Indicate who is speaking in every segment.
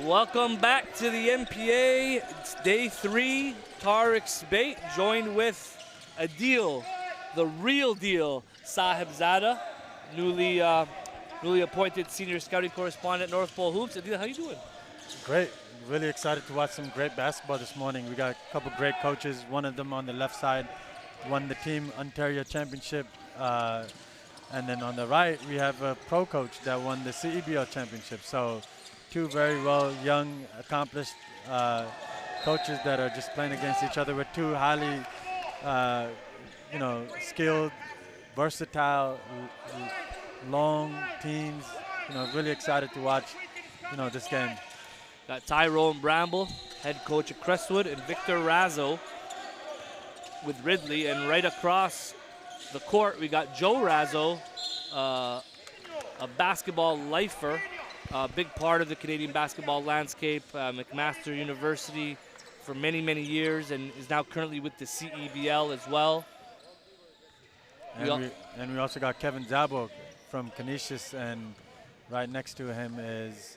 Speaker 1: Welcome back to the NPA. It's day 3. Tariq Spate joined with Adil, the real deal, Sahibzada, newly appointed senior scouting correspondent at North Pole Hoops. Adil, how you doing?
Speaker 2: Great. Really excited to watch some great basketball this morning. We got a couple great coaches. One of them on the left side won the team Ontario Championship. And then on the right, we have a pro coach that won the CEBL Championship. So two very young, accomplished coaches that are just playing against each other with two highly, skilled, versatile, long teams. Really excited to watch, this game.
Speaker 1: Got Tyrone Bramble, head coach at Crestwood, and Victor Razzo with Ridley. And right across the court, we got Joe Razzo, a basketball lifer, a big part of the Canadian basketball landscape, McMaster University for many, many years, and is now currently with the CEBL as well.
Speaker 2: And we also got Kevin Zabo from Canisius, and right next to him is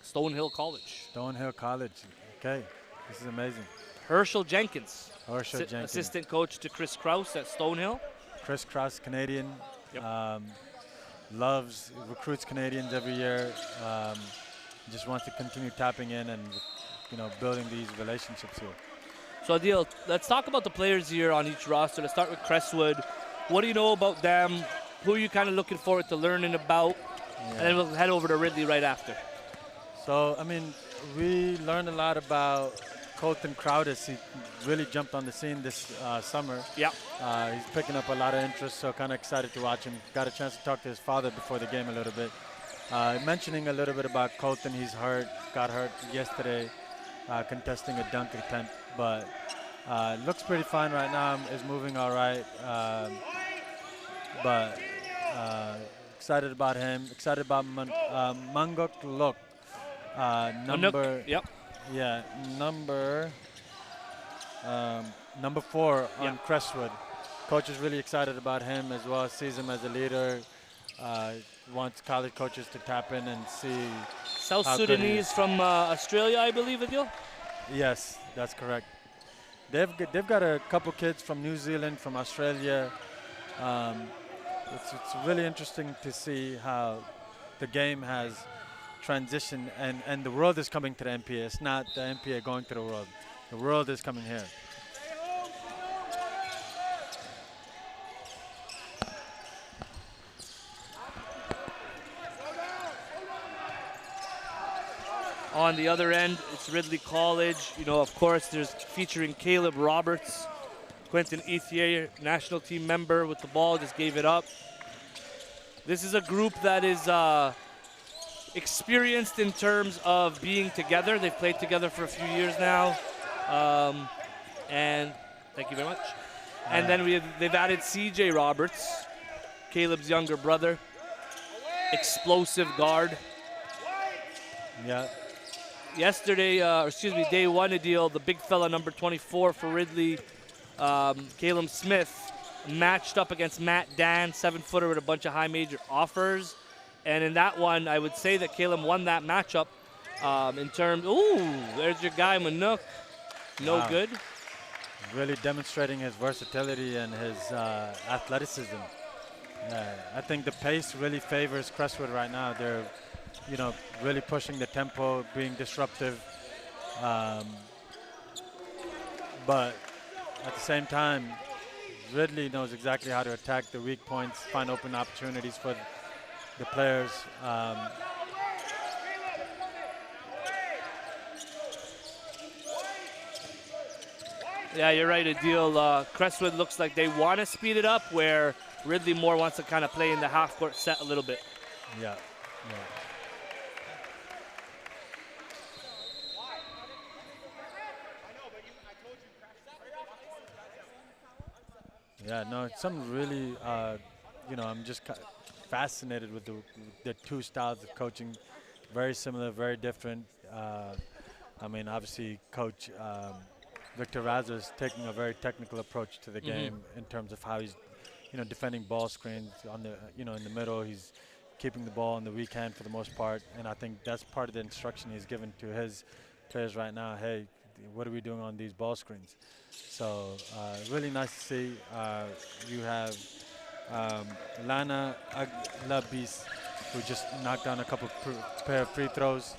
Speaker 1: Stonehill College.
Speaker 2: Stonehill College. Okay, this is amazing.
Speaker 1: Herschel Jenkins,
Speaker 2: Jenkins,
Speaker 1: assistant coach to Chris Krause at Stonehill.
Speaker 2: Chris Krause, Canadian,
Speaker 1: Yep.
Speaker 2: recruits Canadians every year. Just wants to continue tapping in and building these relationships here.
Speaker 1: So Adil, let's talk about the players here on each roster. Let's start with Crestwood. What do you know about them? Who are you kind of looking forward to learning about?
Speaker 2: Yeah.
Speaker 1: And then we'll head over to Ridley right after.
Speaker 2: So, we learned a lot about Colton Crowdis. He really jumped on the scene this summer.
Speaker 1: Yeah.
Speaker 2: He's picking up a lot of interest, so kind of excited to watch him. Got a chance to talk to his father before the game a little bit. Mentioning a little bit about Colton, he's got hurt yesterday, contesting a dunk attempt, but looks pretty fine right now, is moving all right. But excited about him. Excited about Mangok Lok. Number number 4 on Crestwood. Coach is really excited about him as well. Sees him as a leader. Wants college coaches to tap in and see.
Speaker 1: South Sudanese from Australia, I believe, Adil?
Speaker 2: Yes, that's correct. They've got a couple kids from New Zealand, from Australia. It's really interesting to see how the game has transitioned, and the world is coming to the NPA. It's not the NPA going to the world. The world is coming here.
Speaker 1: On the other end, it's Ridley College. Of course, there's featuring Caleb Roberts, Quentin Ethier, national team member with the ball, just gave it up. This is a group that is experienced in terms of being together. They've played together for a few years now. And thank you very much. And then they've added CJ Roberts, Caleb's younger brother, explosive guard.
Speaker 2: Yeah.
Speaker 1: Yesterday, day 1 Adil, the big fella, number 24 for Ridley, Caleb Smith, matched up against Matt Dan, 7-footer with a bunch of high major offers. And in that one, I would say that Caleb won that matchup in terms. Ooh, there's your guy, Manuk. No good.
Speaker 2: Really demonstrating his versatility and his athleticism. I think the pace really favors Crestwood right now. They're, really pushing the tempo, being disruptive. But at the same time, Ridley knows exactly how to attack the weak points, find open opportunities for the players.
Speaker 1: Yeah, you're right, Adil. Crestwood looks like they want to speed it up, where Ridley more wants to kind of play in the half-court set a little bit.
Speaker 2: Yeah. Yeah, no, it's something really, I'm just fascinated with the two styles of coaching. Very similar, very different. Obviously, Coach Victor Razzo is taking a very technical approach to the game in terms of how he's, defending ball screens on the, in the middle. He's keeping the ball in the weak hand for the most part. And I think that's part of the instruction he's given to his players right now. Hey, what are we doing on these ball screens? So really nice to see. You have Lana Aglabis, who just knocked down a couple pair of free throws.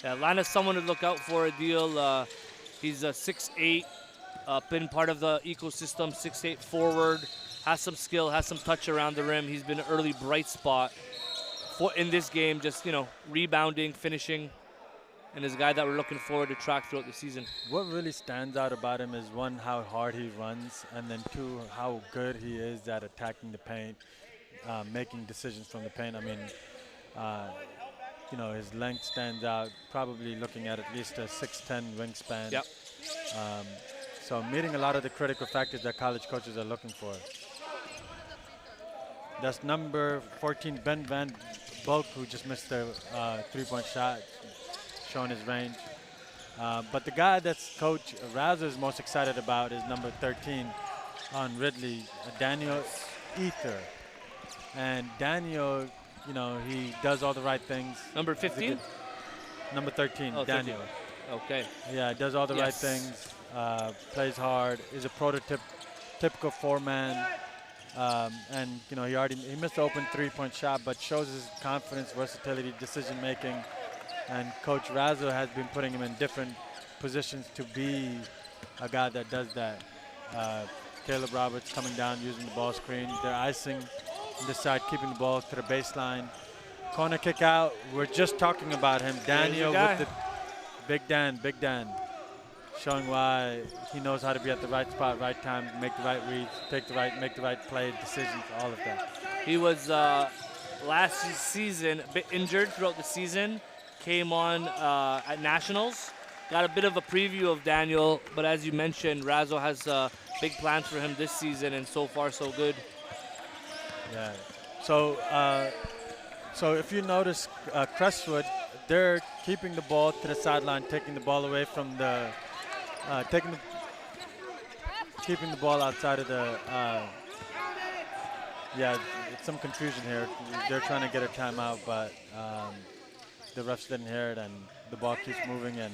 Speaker 1: Yeah, Lana's someone to look out for, Adil. He's a 6'8", been part of the ecosystem, 6'8" forward, has some skill, has some touch around the rim. He's been an early bright spot in this game, just, rebounding, finishing, and is a guy that we're looking forward to track throughout the season.
Speaker 2: What really stands out about him is, one, how hard he runs, and then two, how good he is at attacking the paint, making decisions from the paint. I mean, his length stands out, probably looking at least a 6'10" wingspan.
Speaker 1: Yep.
Speaker 2: So meeting a lot of the critical factors that college coaches are looking for. That's number 14, Ben Van Bulk, who just missed a three-point shot, showing his range. But the guy that's Coach Raz is most excited about is number 13 on Ridley, Daniel Ether. And Daniel, he does all the right things.
Speaker 1: Number 15?
Speaker 2: Number 13,
Speaker 1: oh,
Speaker 2: Daniel.
Speaker 1: 13. Okay.
Speaker 2: Yeah, does all the right things, plays hard, is a typical four-man. And he missed the open three-point shot, but shows his confidence, versatility, decision-making. And Coach Razzo has been putting him in different positions to be a guy that does that. Caleb Roberts coming down, using the ball screen. They're icing on this side, keeping the ball to the baseline. Corner kick out. We're just talking about him. Daniel with the Big Dan, showing why he knows how to be at the right spot, right time, make the right reads, make the right play, decisions, all of that.
Speaker 1: He was last season a bit injured throughout the season. Came on at Nationals. Got a bit of a preview of Daniel, but as you mentioned, Razzo has big plans for him this season, and so far so good.
Speaker 2: Yeah. So if you notice, Crestwood, they're keeping the ball to the sideline, taking the ball away from the, keeping the ball outside of the. Yeah, it's some confusion here. They're trying to get a timeout, but the refs didn't hear it, and the ball keeps moving. And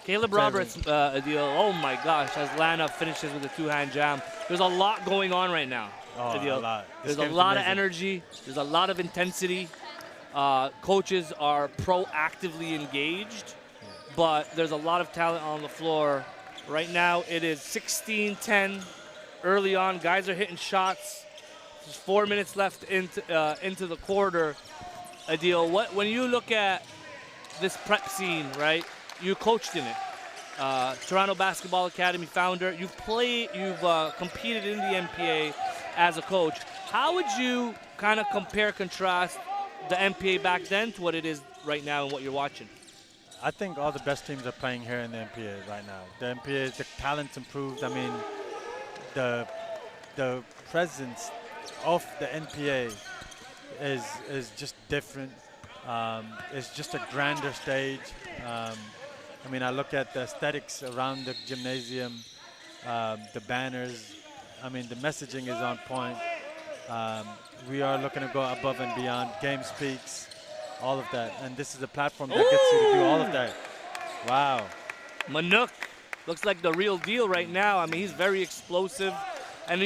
Speaker 1: Caleb Roberts, Adil, oh my gosh, as Lana finishes with a two-hand jam. There's a lot going on right now, Adil.
Speaker 2: A lot.
Speaker 1: There's a lot of energy. There's a lot of intensity. Coaches are proactively engaged, but there's a lot of talent on the floor. Right now, it is 16-10 early on. Guys are hitting shots. There's 4 minutes left into the quarter. Adil, when you look at this prep scene, right? You coached in it. Toronto Basketball Academy founder. You've competed in the NPA as a coach. How would you kind of compare, contrast the NPA back then to what it is right now and what you're watching?
Speaker 2: I think all the best teams are playing here in the NPA right now. The NPA, the talent's improved. I mean, the presence of the NPA is just different. It's just a grander stage. I mean, I look at the aesthetics around the gymnasium, the banners. I mean, the messaging is on point. We are looking to go above and beyond. Game speaks, all of that. And this is a platform that gets you to do all of that. Wow.
Speaker 1: Manuk looks like the real deal right now. I mean, he's very explosive. And,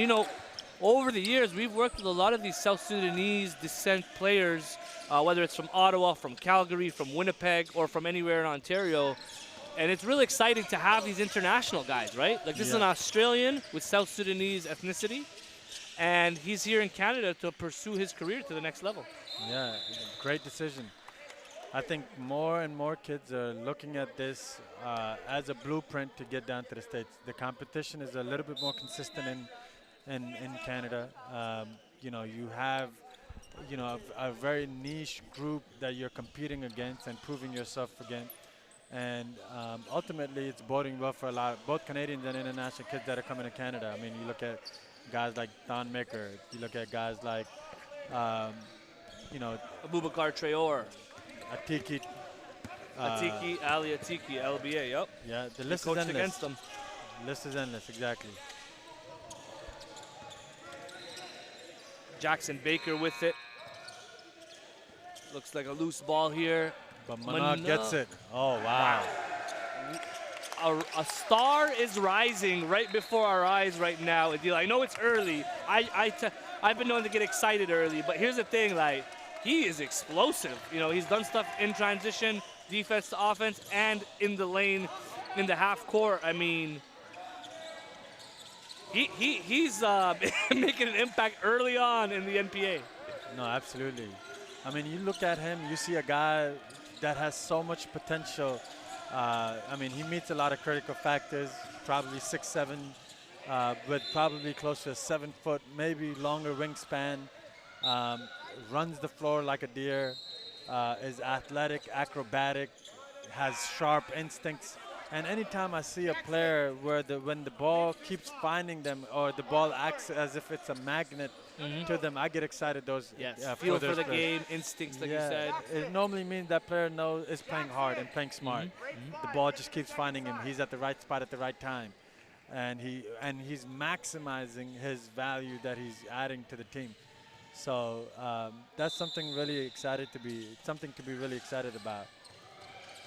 Speaker 1: over the years, we've worked with a lot of these South Sudanese descent players, whether it's from Ottawa, from Calgary, from Winnipeg, or from anywhere in Ontario. And it's really exciting to have these international guys, right? Like, this is an Australian with South Sudanese ethnicity, and he's here in Canada to pursue his career to the next level.
Speaker 2: Yeah, great decision. I think more and more kids are looking at this as a blueprint to get down to the States. The competition is a little bit more consistent in Canada. You have a very niche group that you're competing against and proving yourself against. And ultimately, it's boding well for both Canadians and international kids that are coming to Canada. I mean, you look at guys like Don Maker. You look at guys like,
Speaker 1: Abubakar Traore.
Speaker 2: Atiki.
Speaker 1: Ali Atiki, LBA, yep.
Speaker 2: Yeah, the list is endless. Against them. List is endless, exactly.
Speaker 1: Jackson Baker with it. Looks like a loose ball here.
Speaker 2: But Manat gets it. Oh, wow.
Speaker 1: A star is rising right before our eyes right now. Adil, I know it's early. I've been known to get excited early, but here's the thing, like, he is explosive. You know, he's done stuff in transition, defense to offense, and in the lane, in the half court. I mean, he's making an impact early on in the NPA.
Speaker 2: No, absolutely. I mean, you look at him, you see a guy that has so much potential. I mean, he meets a lot of critical factors, probably 6'7", with probably close to a 7 foot, maybe longer wingspan, runs the floor like a deer, is athletic, acrobatic, has sharp instincts. And anytime I see a player where when the ball keeps finding them or the ball acts as if it's a magnet to them, I get excited.
Speaker 1: Feel for the game, instincts, like you said.
Speaker 2: It normally means that player is playing hard and playing smart. The ball just keeps finding him. He's at the right spot at the right time, and he's maximizing his value that he's adding to the team. So that's something to be really excited about.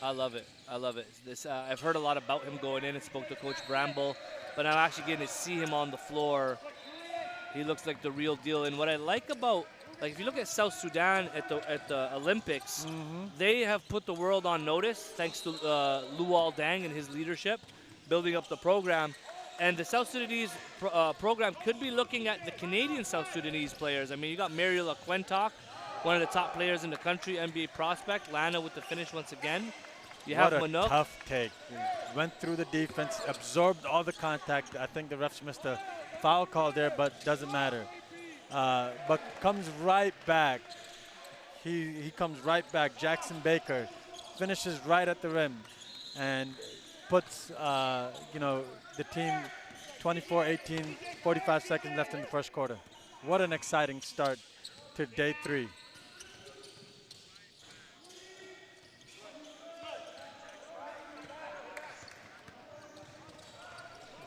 Speaker 1: I love it. I love it. I've heard a lot about him going in and spoke to Coach Bramble, but I'm actually getting to see him on the floor. He looks like the real deal. And what I like about, like, if you look at South Sudan at the Olympics, they have put the world on notice thanks to Luol Deng and his leadership, building up the program. And the South Sudanese program could be looking at the Canadian South Sudanese players. I mean, you got Mariela Quentock, one of the top players in the country, NBA prospect. Lana with the finish once again. You have Manuk.
Speaker 2: Tough take. Went through the defense, absorbed all the contact. I think the refs missed a foul call there, but doesn't matter. But comes right back. He comes right back. Jackson Baker finishes right at the rim and puts the team 24-18, 45 seconds left in the first quarter. What an exciting start to day 3.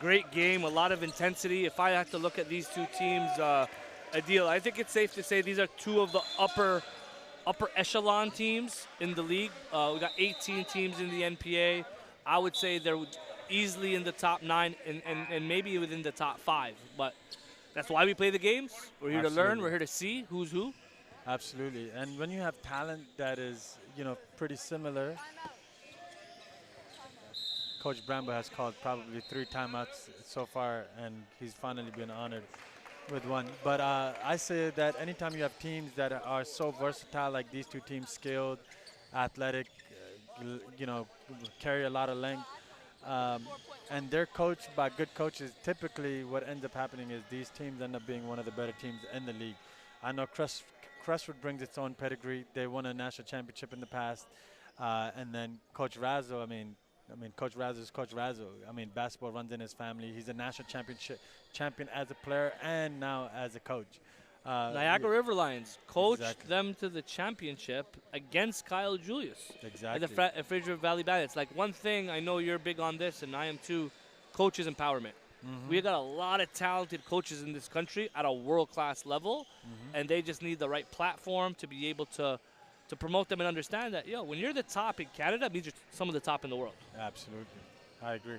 Speaker 1: Great game, a lot of intensity. If I had to look at these two teams, Adil, I think it's safe to say these are two of the upper echelon teams in the league. We got 18 teams in the NPA. I would say they're easily in the top 9 and maybe within the top 5. But that's why we play the games. We're here to learn. We're here to see who's who.
Speaker 2: Absolutely. And when you have talent that is, pretty similar, Coach Bramble has called probably 3 timeouts so far, and he's finally been honored with one. But I say that anytime you have teams that are so versatile, like these two teams, skilled, athletic, carry a lot of length, and they're coached by good coaches, typically what ends up happening is these teams end up being one of the better teams in the league. I know Crestwood brings its own pedigree. They won a national championship in the past. And then Coach Razzo, I mean, Coach Razzo is Coach Razzo. I mean, basketball runs in his family. He's a national champion as a player and now as a coach.
Speaker 1: Niagara River Lions coached them to the championship against Kyle Julius.
Speaker 2: Exactly.
Speaker 1: At the Fraser Valley Bandits. Like, one thing, I know you're big on this, and I am too, coaches empowerment. We got a lot of talented coaches in this country at a world-class level, and they just need the right platform to be able to promote them and understand that, when you're the top in Canada, it means you're some of the top in the world.
Speaker 2: Absolutely. I agree.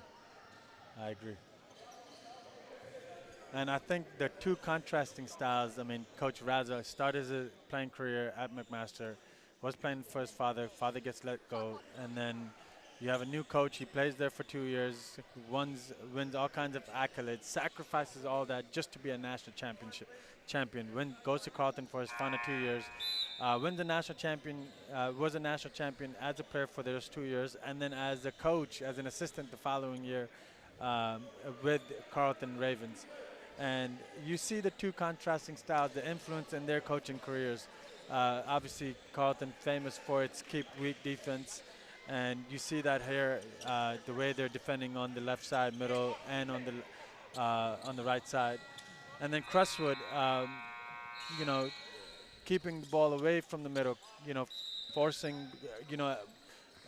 Speaker 2: And I think the two contrasting styles, I mean, Coach Razzo started his playing career at McMaster, was playing for his father. Father gets let go, and then you have a new coach. He plays there for 2 years, wins all kinds of accolades, sacrifices all that just to be a national champion. Goes to Carleton for his final 2 years, wins the national champion, was a national champion as a player for those 2 years, and then as a coach, as an assistant the following year with Carleton Ravens. And you see the two contrasting styles, the influence in their coaching careers. Obviously, Carleton famous for its keep weak defense. And you see that here, the way they're defending on the left side, middle, and on the right side. And then Crestwood, keeping the ball away from the middle, forcing,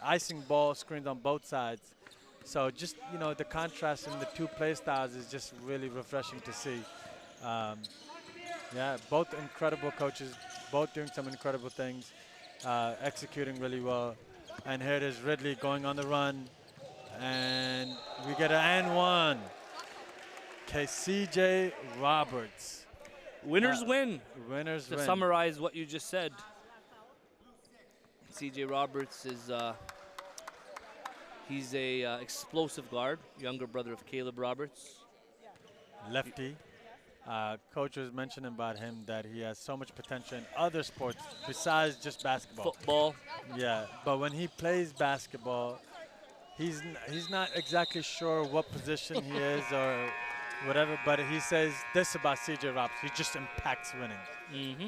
Speaker 2: icing ball screens on both sides. So just, the contrast in the two play styles is just really refreshing to see. Yeah, both incredible coaches, both doing some incredible things, executing really well. And here it is, Ridley going on the run, and we get an and one. Okay, CJ Roberts.
Speaker 1: Winners win.
Speaker 2: Winners
Speaker 1: To
Speaker 2: win.
Speaker 1: summarize what you just said, CJ Roberts is he's a explosive guard, younger brother of Caleb Roberts.
Speaker 2: Lefty. Coach was mentioning about him that he has so much potential in other sports besides just basketball.
Speaker 1: Football.
Speaker 2: Yeah, but when he plays basketball, he's not exactly sure what position he is or whatever, but he says this about CJ Roberts. He just impacts winning.
Speaker 1: Mm-hmm.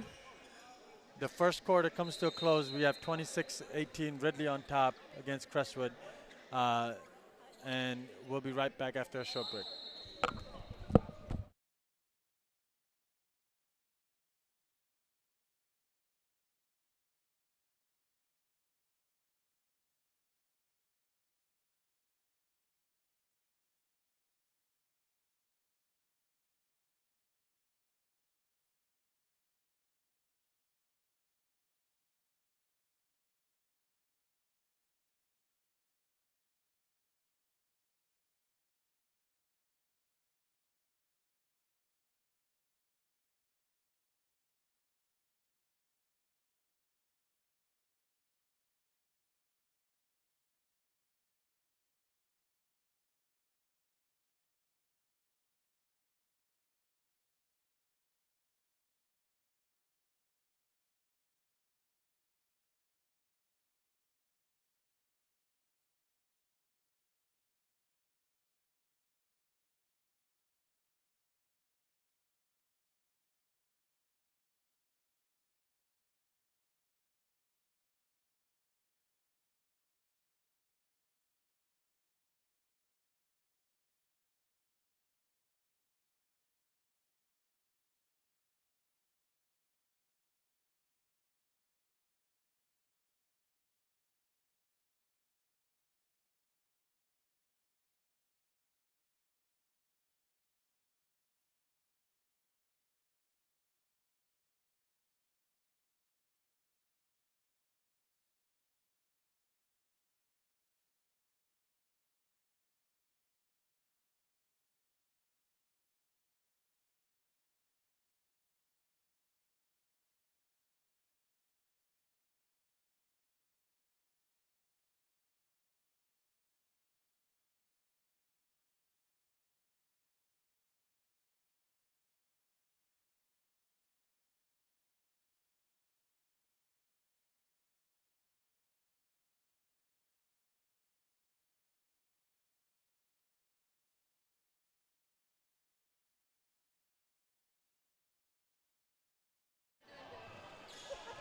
Speaker 2: The first quarter comes to a close. We have 26-18, Ridley on top against Crestwood. And we'll be right back after a short break.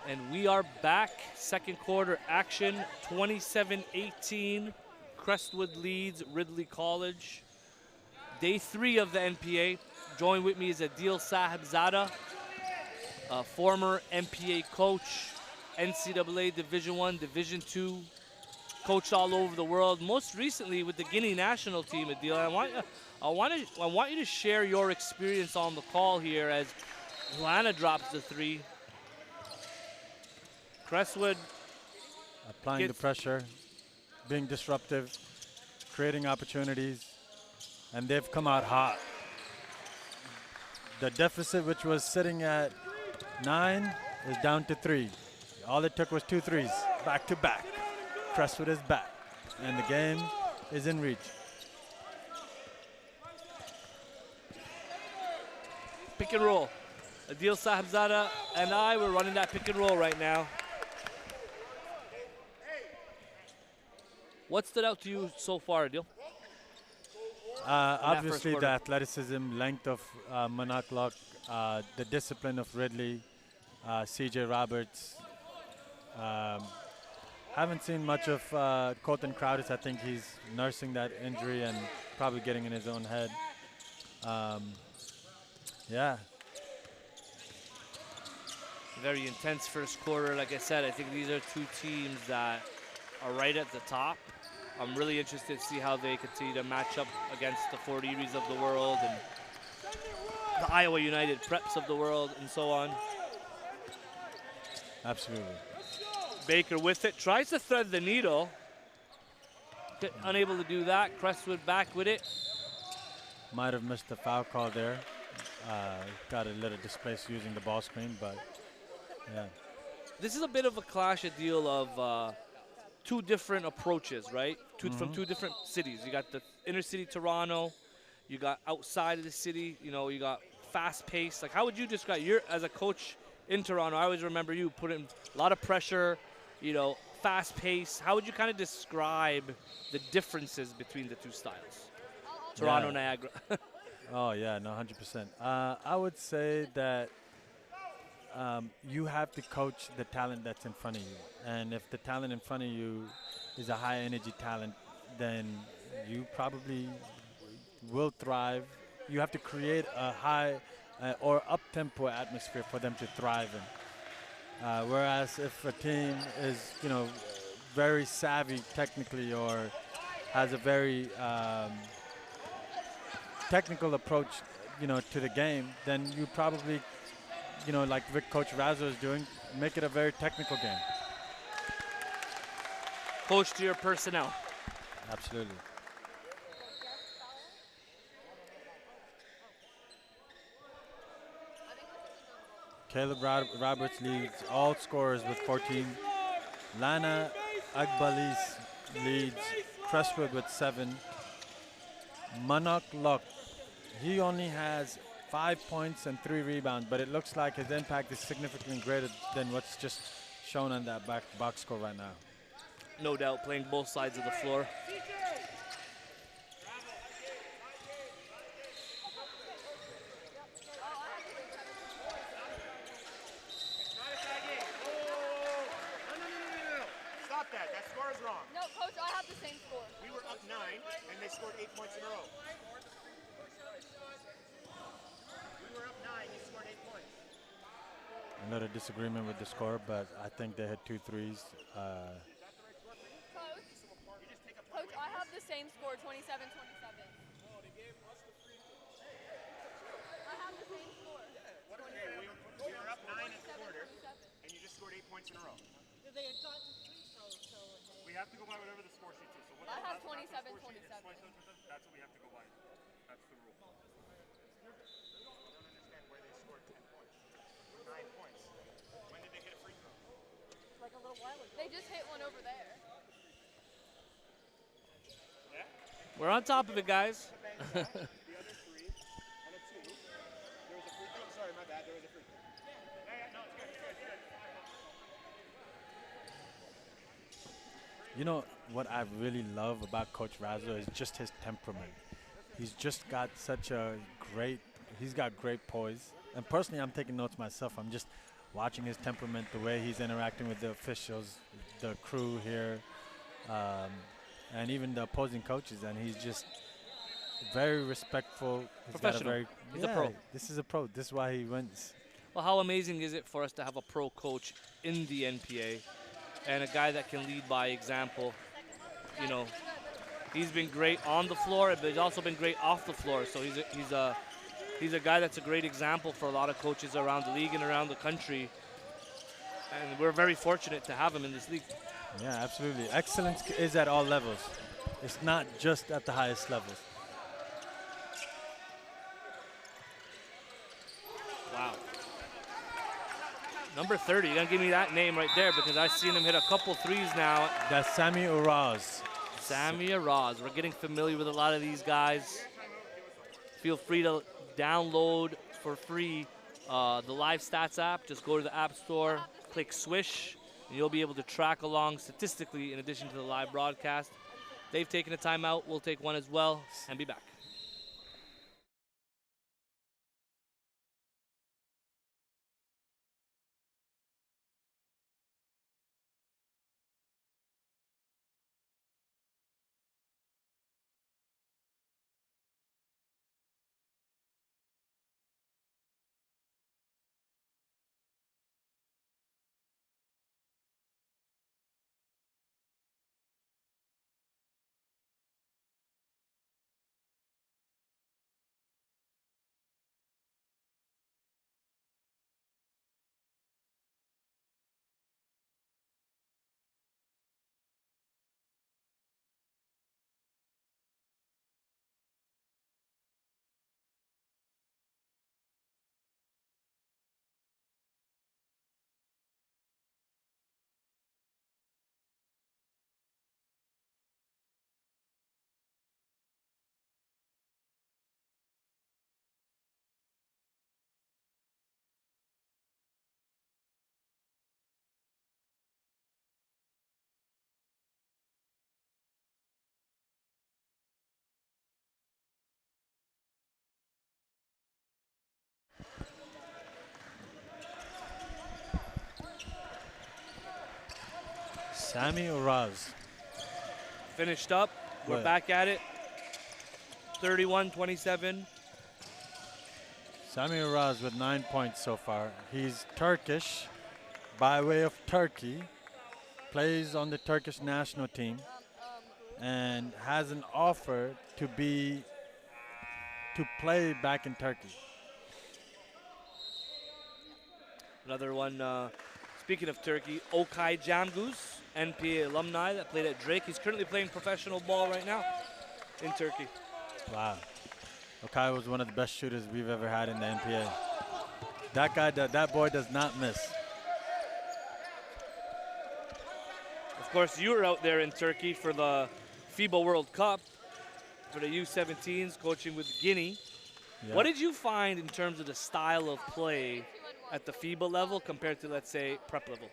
Speaker 1: And we are back. Second quarter action, 27-18. Crestwood leads Ridley College. Day 3 of the NPA. Join with me is Adil Sahibzada, a former NPA coach, NCAA Division I, Division II, coached all over the world. Most recently with the Guinea national team, Adil. I want you to share your experience on the call here as Juana drops the 3. Crestwood
Speaker 2: Applying the pressure, being disruptive, creating opportunities, and they've come out hot. The deficit, which was sitting at 9, is down to 3. All it took was 2 threes, back to back. Crestwood is back, and the game is in reach.
Speaker 1: Pick and roll. Adil Sahibzada and I, we're running that pick and roll right now. What stood out to you so far, Adil?
Speaker 2: Obviously, the athleticism, length of Manaklok, the discipline of Ridley, CJ Roberts. Haven't seen much of Colton Crowdis. I think he's nursing that injury and probably getting in his own head. Yeah.
Speaker 1: Very intense first quarter. Like I said, I think these are two teams that are right at the top. I'm really interested to see how they continue to match up against the Fort Erie's of the world and the the Iowa United Preps of the world and so on.
Speaker 2: Absolutely.
Speaker 1: Baker with it, tries to thread the needle. Unable to do that. Crestwood back with it.
Speaker 2: Might have missed the foul call there. Got a little displaced using the ball screen, but yeah.
Speaker 1: This is a bit of a clash, a deal of two different approaches, right? From two different cities. You got the inner city Toronto, you got outside of the city, you know, you got fast pace. Like, how would you describe, you're as a coach in Toronto, I always remember you putting a lot of pressure, you know, fast pace. How would you kind of describe the differences between the two styles? Toronto, Niagara.
Speaker 2: Oh, yeah, no, 100%. I would say that you have to coach the talent that's in front of you. And if the talent in front of you is a high energy talent, then you probably will thrive. You have to create a high or up-tempo atmosphere for them to thrive in. Whereas if a team is, you know, very savvy technically or has a very technical approach, you know, to the game, then you probably, you know, like Coach Razzo is doing, make it a very technical game.
Speaker 1: Coach to your personnel.
Speaker 2: Absolutely. Caleb Roberts leads all scorers with 14. Lana Agbalis leads Crestwood with 7. Manok Lok, he only has 5 points and 3 rebounds, but it looks like his impact is significantly greater than what's just shown on that box score right now.
Speaker 1: No doubt, playing both sides of the floor.
Speaker 3: Stop that. That score is wrong.
Speaker 4: No, Coach, I have the same score.
Speaker 3: We were up 9, and they scored 8 points in a row. We were up 9, you scored 8 points.
Speaker 2: Another disagreement with the score, but I think they had 2 threes.
Speaker 4: Coach, I have the same score, 27-27. I have the same score.
Speaker 3: We were up 9 at the quarter, and you just scored 8 points in a row.
Speaker 5: They had gotten 3, so
Speaker 3: We have to go by whatever the score sheet is. So what
Speaker 4: I have
Speaker 3: that's
Speaker 4: 27-27.
Speaker 3: That's what we have to go by. That's the rule. I don't understand where they scored 10 points. 9 points. When did they hit a free throw?
Speaker 4: Like a little while ago. They just hit one over there.
Speaker 1: We're on top of it, guys.
Speaker 3: The other 3 and a 2. There was a free throw. Sorry, my bad. There was a free throw. Yeah, no, it's good. It's good.
Speaker 2: You know, what I really love about Coach Razzo is just his temperament. He's just got such a he's got great poise. And personally, I'm taking notes myself. I'm just watching his temperament, the way he's interacting with the officials, the crew here, and even the opposing coaches. And he's just very respectful.
Speaker 1: Professional. He's a pro.
Speaker 2: This is a pro. This is why he wins.
Speaker 1: Well, how amazing is it for us to have a pro coach in the NPA and a guy that can lead by example? You know, he's been great on the floor, but he's also been great off the floor. So he's a guy that's a great example for a lot of coaches around the league and around the country. And we're very fortunate to have him in this league.
Speaker 2: Yeah, absolutely. Excellence is at all levels. It's not just at the highest levels.
Speaker 1: Wow. Number 30, you gotta give me that name right there because I've seen him hit a couple threes now.
Speaker 2: That's Sammy Uraz.
Speaker 1: Sammy Araz. We're getting familiar with a lot of these guys. Feel free to download for free the Live Stats app. Just go to the App Store, click Swish, and you'll be able to track along statistically in addition to the live broadcast. They've taken a timeout. We'll take one as well and be back.
Speaker 2: Sammy Uraz.
Speaker 1: Finished up. We're
Speaker 2: Right.
Speaker 1: back at it. 31-27.
Speaker 2: Sammy Uraz with 9 points so far. He's Turkish by way of Turkey, plays on the Turkish national team, and has an offer to play back in Turkey.
Speaker 1: Another one, speaking of Turkey, Okay Camguz, NPA alumni that played at Drake. He's currently playing professional ball right now in Turkey.
Speaker 2: Wow. Okai was one of the best shooters we've ever had in the NPA. That guy, that boy does not miss.
Speaker 1: Of course, you were out there in Turkey for the FIBA World Cup for the U17s, coaching with Guinea.
Speaker 2: Yeah.
Speaker 1: What did you find in terms of the style of play at the FIBA level compared to, let's say, prep level?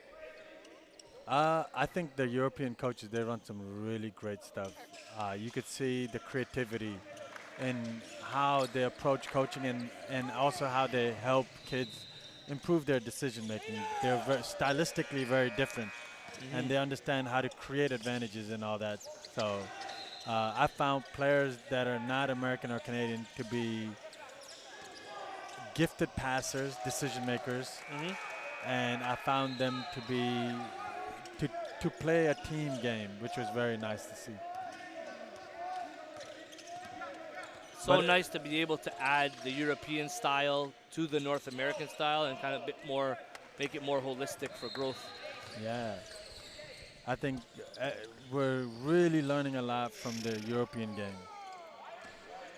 Speaker 2: I think the European coaches, they run some really great stuff. You could see the creativity in how they approach coaching and also how they help kids improve their decision making. They're stylistically very different, and they understand how to create advantages and all that. So I found players that are not American or Canadian to be gifted passers, decision makers, and I found them to be to play a team game, which was very nice to see.
Speaker 1: So nice to be able to add the European style to the North American style and kind of make it more holistic for growth.
Speaker 2: Yeah, I think we're really learning a lot from the European game.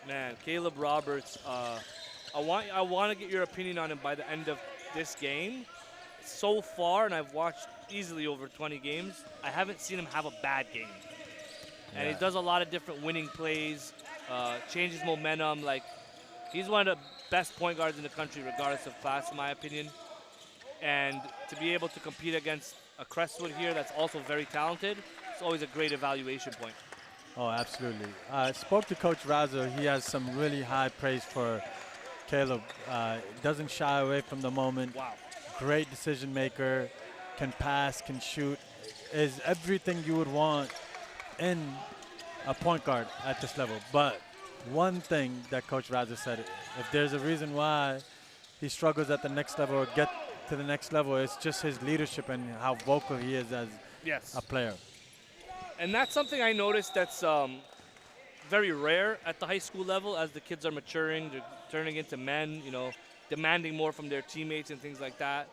Speaker 1: Man, Caleb Roberts, I want to get your opinion on him by the end of this game. So far, and I've watched easily over 20 games, I haven't seen him have a bad game. And he does a lot of different winning plays, changes momentum. Like, he's one of the best point guards in the country, regardless of class, in my opinion. And to be able to compete against a Crestwood here that's also very talented, it's always a great evaluation point.
Speaker 2: Oh, absolutely. I spoke to Coach Razzo. He has some really high praise for Caleb. Doesn't shy away from the moment.
Speaker 1: Wow.
Speaker 2: Great decision maker, can pass, can shoot, is everything you would want in a point guard at this level. But one thing that Coach Razzo said, if there's a reason why he struggles at the next level or get to the next level, it's just his leadership and how vocal he is as a player.
Speaker 1: And that's something I noticed that's very rare at the high school level. As the kids are maturing, they're turning into men, you know, demanding more from their teammates and things like that.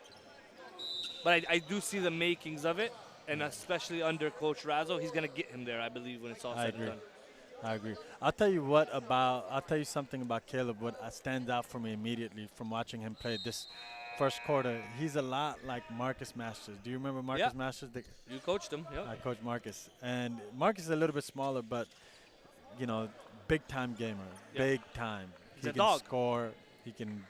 Speaker 1: But I do see the makings of it, and especially under Coach Razzo, he's going to get him there, I believe, when it's all said and done.
Speaker 2: I agree. I'll tell you something about Caleb, what stands out for me immediately from watching him play this first quarter. He's a lot like Marcus Masters. Do you remember Marcus Masters?
Speaker 1: You coached him, yeah.
Speaker 2: I coached Marcus. And Marcus is a little bit smaller, but, you know, big-time gamer. Big time.
Speaker 1: He's a
Speaker 2: can
Speaker 1: dog.
Speaker 2: Score. He can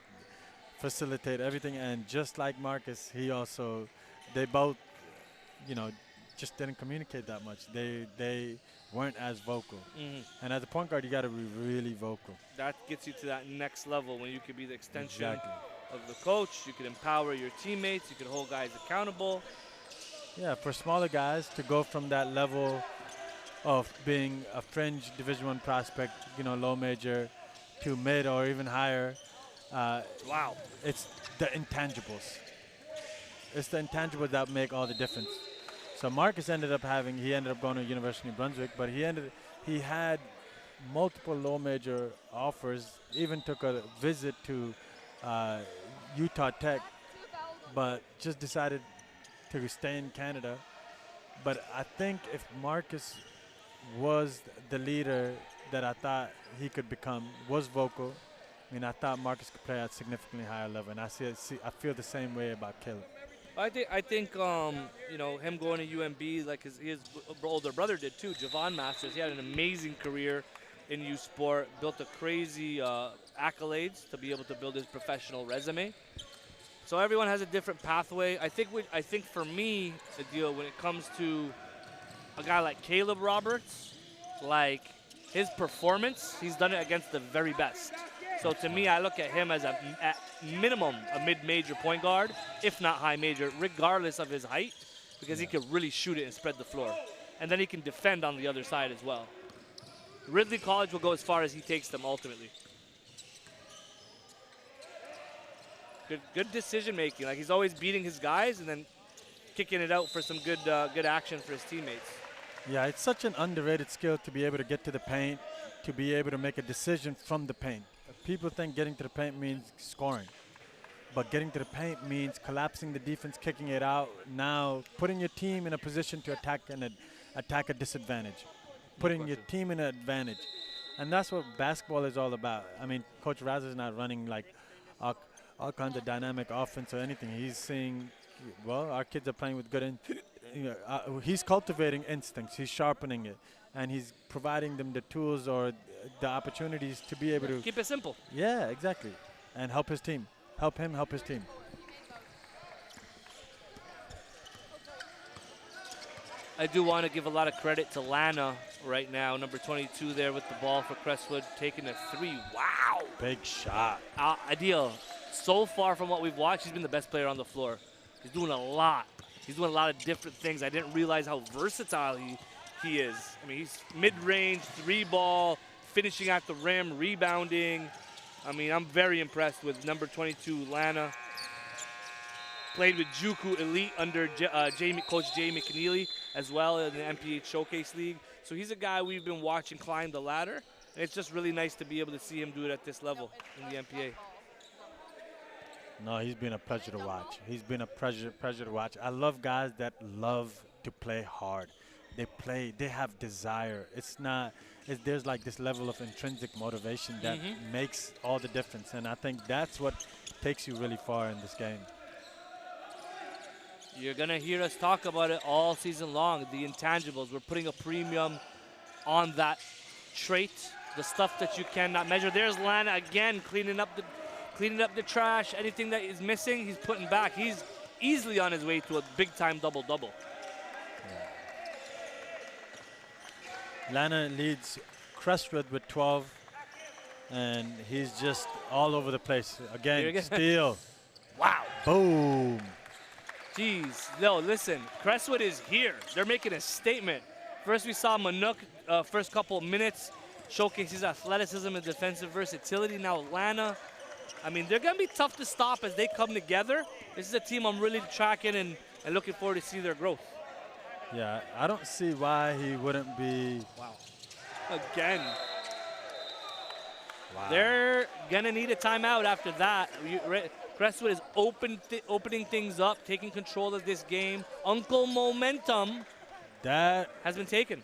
Speaker 2: facilitate everything. And just like Marcus, they both, you know, just didn't communicate that much. They weren't as vocal. And as a point guard, you got to be really vocal.
Speaker 1: That gets you to that next level when you could be the extension of the coach. You could empower your teammates. You could hold guys accountable.
Speaker 2: Yeah, for smaller guys to go from that level of being a fringe Division I prospect, you know, low major, to mid or even higher.
Speaker 1: Wow.
Speaker 2: It's the intangibles. It's the intangibles that make all the difference. So Marcus ended up going to University of Brunswick, but he had multiple low major offers, even took a visit to Utah Tech, but just decided to stay in Canada. But I think if Marcus was the leader that I thought he could become, was vocal, I mean, I thought Marcus could play at a significantly higher level, and I feel the same way about Caleb.
Speaker 1: I think you know, him going to UMB, like his older brother did too, Javon Masters. He had an amazing career in U Sport, built a crazy accolades to be able to build his professional resume. So everyone has a different pathway. I think for me, the deal when it comes to a guy like Caleb Roberts, like his performance, he's done it against the very best. So to me, I look at him as at minimum a mid-major point guard, if not high major, regardless of his height, because he can really shoot it and spread the floor. And then he can defend on the other side as well. Ridley College will go as far as he takes them ultimately. Good decision making. Like, he's always beating his guys and then kicking it out for some good action for his teammates.
Speaker 2: Yeah, it's such an underrated skill to be able to get to the paint, to be able to make a decision from the paint. People think getting to the paint means scoring, but getting to the paint means collapsing the defense, kicking it out, now putting your team in a position to attack a disadvantage, putting your team in an advantage. And that's what basketball is all about. I mean, Coach Raz is not running like all kinds of dynamic offense or anything. He's seeing, well, our kids are playing with good he's cultivating instincts, he's sharpening it, and he's providing them the tools or the opportunities to be able to
Speaker 1: keep it simple.
Speaker 2: Yeah, exactly, and help his team, help him help his team.
Speaker 1: I do want to give a lot of credit to Lana right now, number 22 there with the ball for Crestwood, taking a three. Wow,
Speaker 2: big shot.
Speaker 1: Ideal. So far from what we've watched, he's been the best player on the floor. He's doing a lot. He's doing a lot of different things. I didn't realize how versatile he is. I mean, he's mid-range, three ball, finishing at the rim, rebounding. I mean, I'm very impressed with number 22, Lana. Played with Juku Elite under Coach Jay McNeely as well in the NPA Showcase League. So he's a guy we've been watching climb the ladder. And it's just really nice to be able to see him do it at this level in the NPA.
Speaker 2: No, he's been a pleasure to watch. He's been a pleasure to watch. I love guys that love to play hard. They have desire. There's like this level of intrinsic motivation that makes all the difference. And I think that's what takes you really far in this game.
Speaker 1: You're going to hear us talk about it all season long, the intangibles. We're putting a premium on that trait, the stuff that you cannot measure. There's Lana again cleaning up the trash. Anything that is missing, he's putting back. He's easily on his way to a big-time double-double.
Speaker 2: Yeah. Lana leads Crestwood with 12, and he's just all over the place. Again, steal.
Speaker 1: Wow.
Speaker 2: Boom.
Speaker 1: Jeez. No, listen. Crestwood is here. They're making a statement. First, we saw Manuk, first couple of minutes, showcase his athleticism and defensive versatility. Now, Lana. I mean, they're going to be tough to stop as they come together. This is a team I'm really tracking and looking forward to see their growth.
Speaker 2: Yeah, I don't see why he wouldn't be.
Speaker 1: Wow. Again.
Speaker 2: Wow.
Speaker 1: They're going to need a timeout after that. Crestwood is opening things up, taking control of this game. Uncle Momentum has been taken.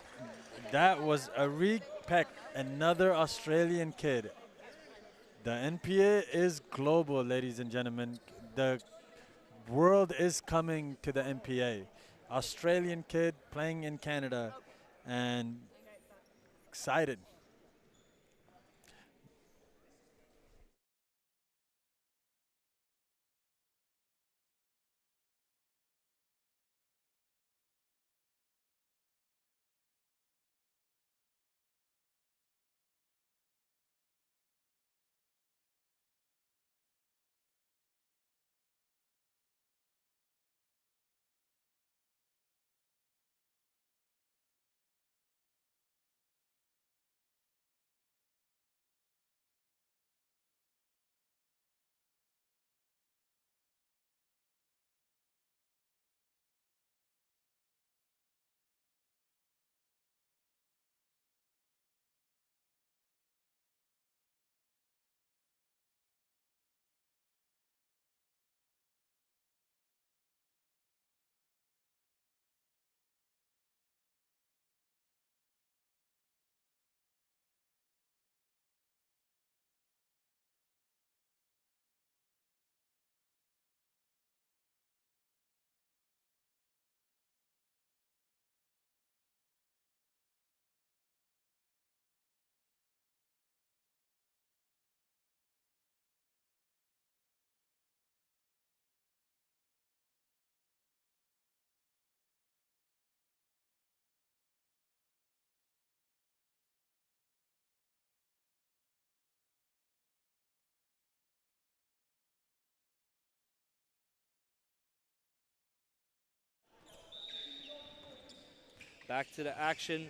Speaker 2: That was Arik Peck, another Australian kid. The NPA is global, ladies and gentlemen. The world is coming to the NPA. Australian kid playing in Canada and excited.
Speaker 1: Back to the action.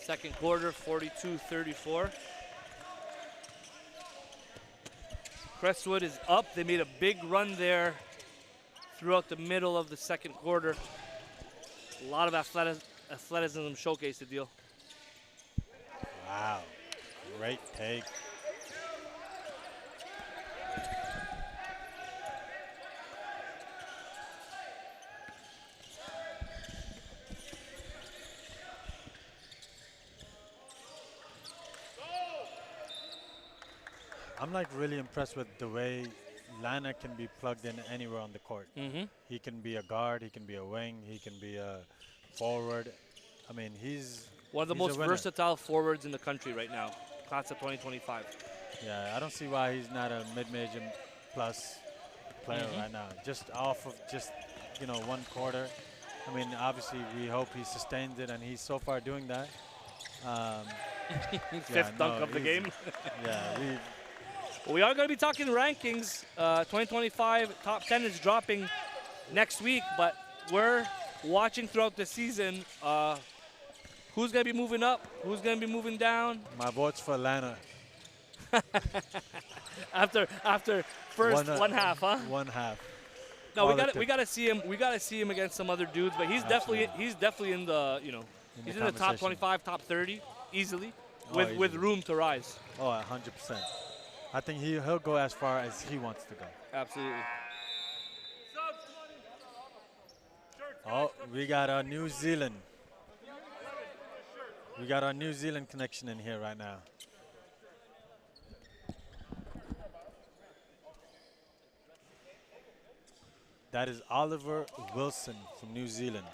Speaker 1: Second quarter, 42-34. Crestwood is up. They made a big run there throughout the middle of the second quarter. A lot of athleticism showcased the deal.
Speaker 2: Wow, great take. I'm like really impressed with the way Lana can be plugged in anywhere on the court. He can be a guard, he can be a wing, he can be a forward. I mean, he's
Speaker 1: one of the most versatile forwards in the country right now, class of 2025.
Speaker 2: Yeah, I don't see why he's not a mid-major plus player right now. Just off of you know, one quarter. I mean, obviously we hope he sustains it, and he's so far doing that.
Speaker 1: Fifth dunk of the game.
Speaker 2: Yeah,
Speaker 1: we are going to be talking rankings. 2025 top 10 is dropping next week, but we're watching throughout the season who's going to be moving up, who's going to be moving down.
Speaker 2: My vote's for Lana.
Speaker 1: after first one half, huh?
Speaker 2: One half.
Speaker 1: No, we got to see him. We got to see him against some other dudes, but he's definitely in the, you know, he's in the top 25, top 30 easily with room to rise.
Speaker 2: Oh, 100%. I think he'll go as far as he wants to go.
Speaker 1: Absolutely.
Speaker 2: Oh, we got our New Zealand. We got our New Zealand connection in here right now. That is Oliver Wilson from New Zealand.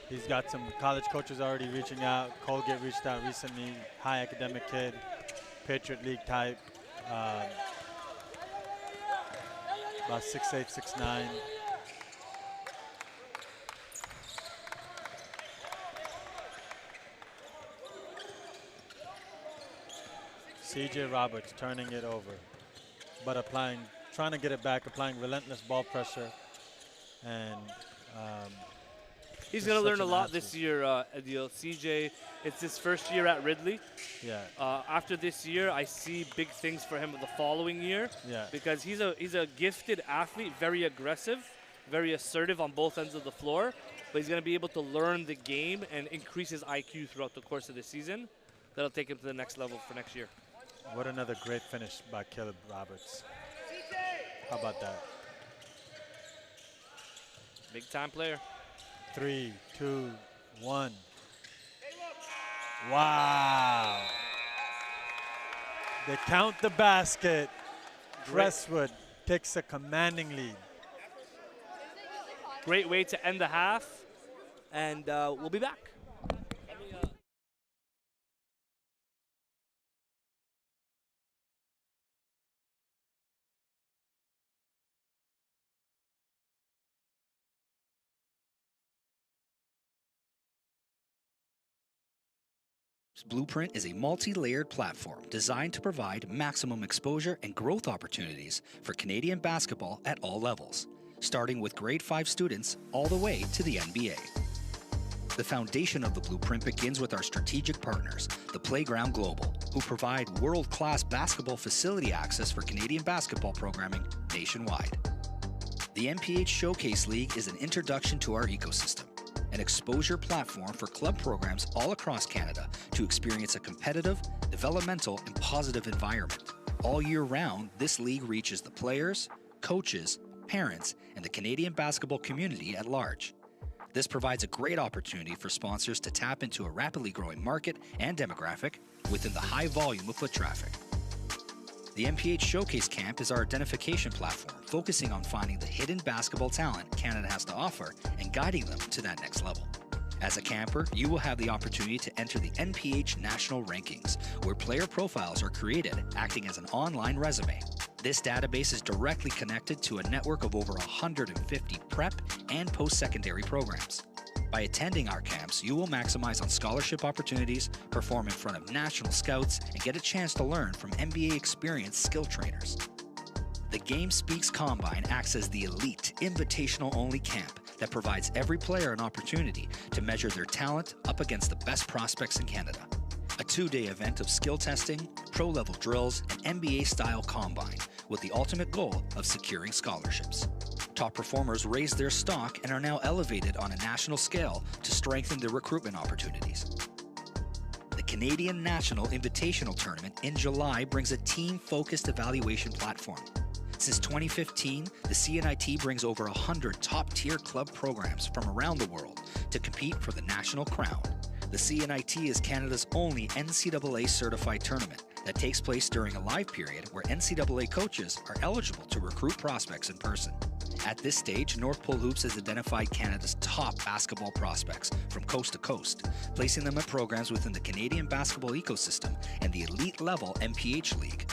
Speaker 2: He's got some college coaches already reaching out. Colgate reached out recently. High academic kid, Patriot League type. About 6'8", 6'9". CJ Roberts turning it over, but trying to get it back, applying relentless ball pressure, and
Speaker 1: he's going to learn a lot this year, Adil. CJ, it's his first year at Ridley.
Speaker 2: Yeah.
Speaker 1: After this year, I see big things for him the following year.
Speaker 2: Yeah.
Speaker 1: Because he's a gifted athlete, very aggressive, very assertive on both ends of the floor. But he's going to be able to learn the game and increase his IQ throughout the course of the season. That'll take him to the next level for next year.
Speaker 2: What another great finish by Caleb Roberts. How about that?
Speaker 1: Big time player.
Speaker 2: 3, 2, 1. Wow. They count the basket. Crestwood takes a commanding lead.
Speaker 1: Great way to end the half. And we'll be back.
Speaker 6: Blueprint is a multi-layered platform designed to provide maximum exposure and growth opportunities for Canadian basketball at all levels, starting with grade 5 students all the way to the NBA. The foundation of the Blueprint begins with our strategic partners, the Playground Global, who provide world-class basketball facility access for Canadian basketball programming nationwide. The NPH Showcase League is an introduction to our ecosystem, an exposure platform for club programs all across Canada to experience a competitive, developmental, and positive environment. All year round, this league reaches the players, coaches, parents, and the Canadian basketball community at large. This provides a great opportunity for sponsors to tap into a rapidly growing market and demographic within the high volume of foot traffic. The NPH Showcase Camp is our identification platform, focusing on finding the hidden basketball talent Canada has to offer and guiding them to that next level. As a camper, you will have the opportunity to enter the NPH National Rankings, where player profiles are created, acting as an online resume. This database is directly connected to a network of over 150 prep and post-secondary programs. By attending our camps, you will maximize on scholarship opportunities, perform in front of national scouts, and get a chance to learn from NBA experienced skill trainers. The Game Speaks Combine acts as the elite, invitational-only camp that provides every player an opportunity to measure their talent up against the best prospects in Canada. A 2-day event of skill testing, pro-level drills, and NBA-style combine with the ultimate goal of securing scholarships. Top performers raised their stock and are now elevated on a national scale to strengthen their recruitment opportunities. The Canadian National Invitational Tournament in July brings a team-focused evaluation platform. Since 2015, the CNIT brings over 100 top-tier club programs from around the world to compete for the national crown. The CNIT is Canada's only NCAA-certified tournament that takes place during a live period where NCAA coaches are eligible to recruit prospects in person. At this stage, North Pole Hoops has identified Canada's top basketball prospects from coast to coast, placing them at programs within the Canadian basketball ecosystem and the elite-level NPH League,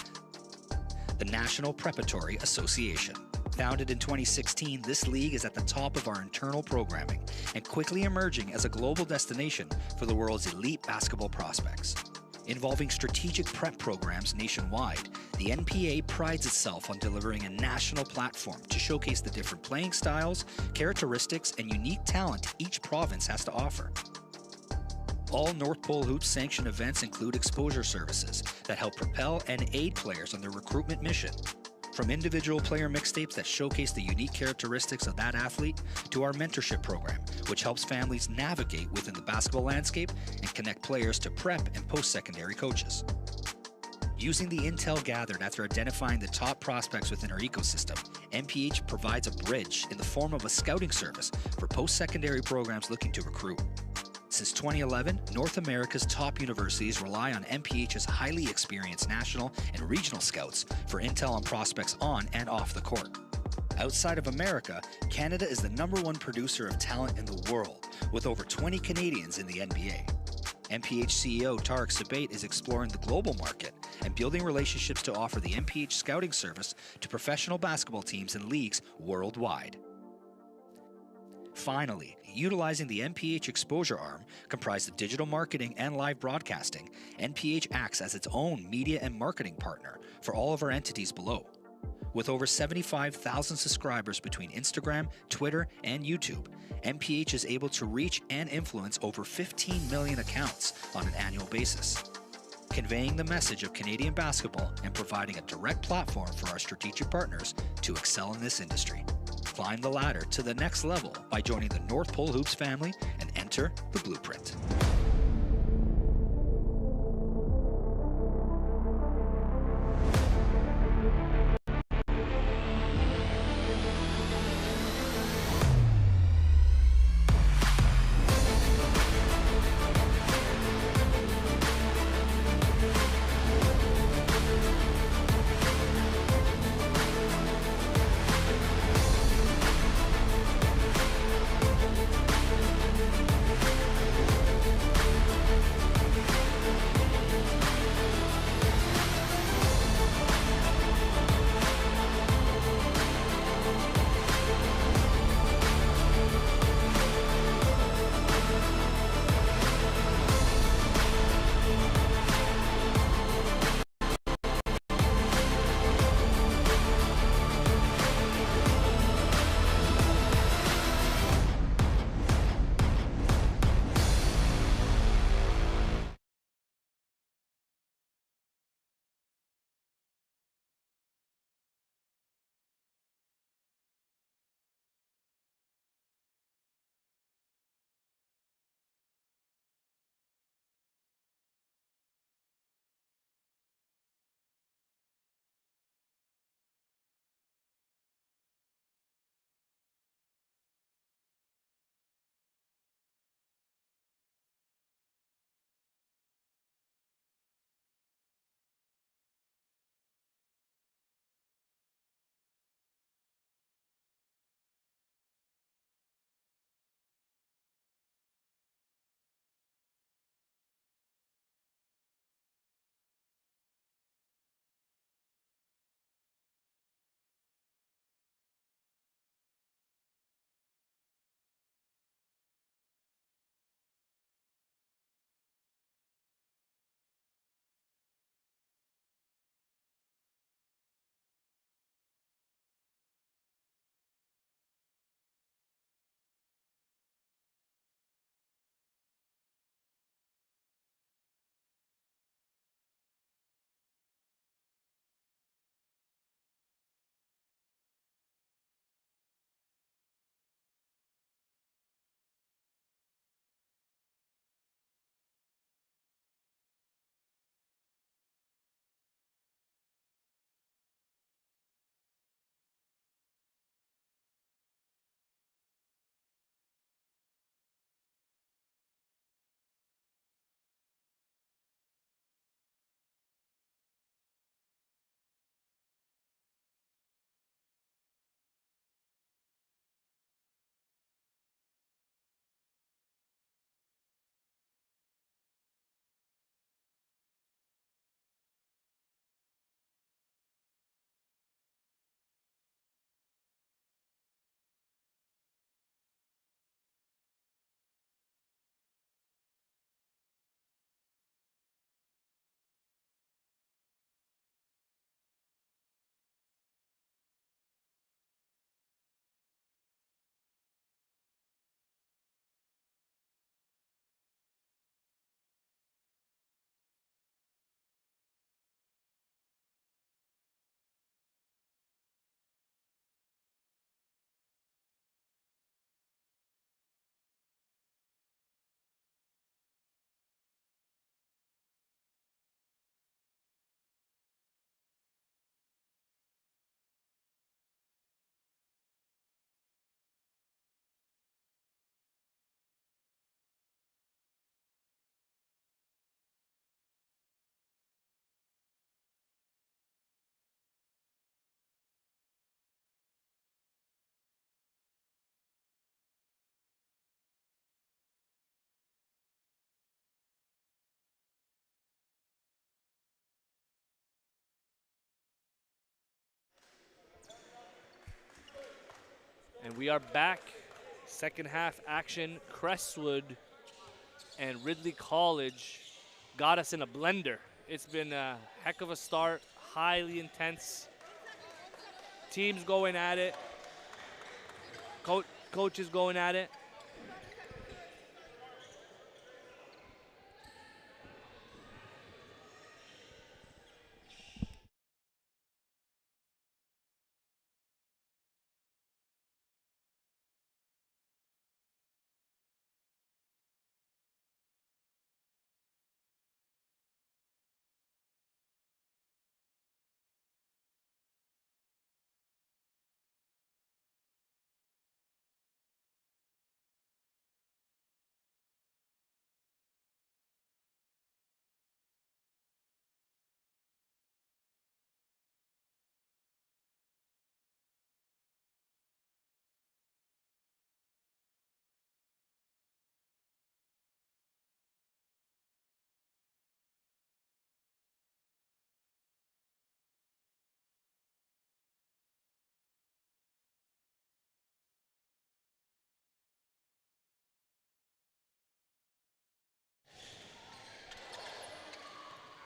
Speaker 6: the National Preparatory Association. Founded in 2016, this league is at the top of our internal programming and quickly emerging as a global destination for the world's elite basketball prospects. Involving strategic prep programs nationwide, the NPA prides itself on delivering a national platform to showcase the different playing styles, characteristics, and unique talent each province has to offer. All North Pole Hoops sanctioned events include exposure services that help propel and aid players on their recruitment mission. From individual player mixtapes that showcase the unique characteristics of that athlete, to our mentorship program, which helps families navigate within the basketball landscape and connect players to prep and post-secondary coaches. Using the intel gathered after identifying the top prospects within our ecosystem, NPH provides a bridge in the form of a scouting service for post-secondary programs looking to recruit. Since 2011, North America's top universities rely on NPH's highly experienced national and regional scouts for intel on prospects on and off the court. Outside of America, Canada is the #1 producer of talent in the world, with over 20 Canadians in the NBA. NPH CEO Tarek Sabate is exploring the global market and building relationships to offer the NPH scouting service to professional basketball teams and leagues worldwide. Finally, utilizing the NPH exposure arm, comprised of digital marketing and live broadcasting, NPH acts as its own media and marketing partner for all of our entities below. With over 75,000 subscribers between Instagram, Twitter, and YouTube, NPH is able to reach and influence over 15 million accounts on an annual basis, conveying the message of Canadian basketball and providing a direct platform for our strategic partners to excel in this industry. Climb the ladder to the next level by joining the North Pole Hoops family and enter the blueprint.
Speaker 1: And we are back. Second half action. Crestwood and Ridley College got us in a blender. It's been a heck of a start, highly intense. Teams going at it. Coaches going at it.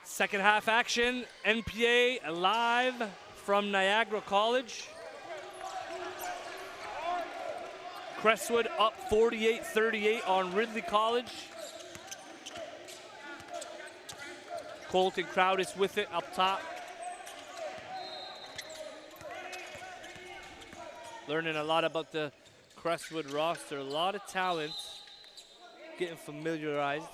Speaker 1: Second half action, NPA live from Niagara College. Crestwood up 48-38 on Ridley College. Colton Crowdis with it up top. Learning a lot about the Crestwood roster, a lot of talent, getting familiarized.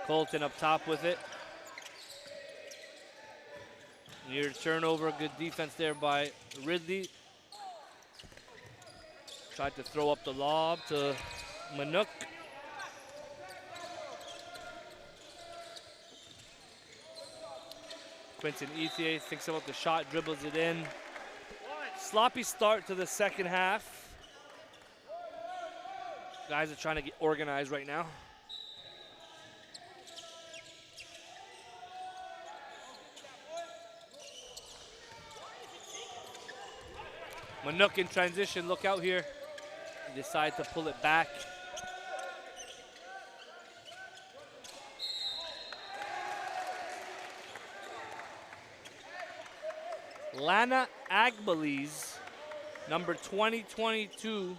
Speaker 1: Colton up top with it. Near turnover, good defense there by Ridley. Tried to throw up the lob to Manuk. Quentin Ethier thinks about the shot, dribbles it in. Sloppy start to the second half. Guys are trying to get organized right now. Manuk in transition, look out here. Decide to pull it back. Lana Agbalis, number 22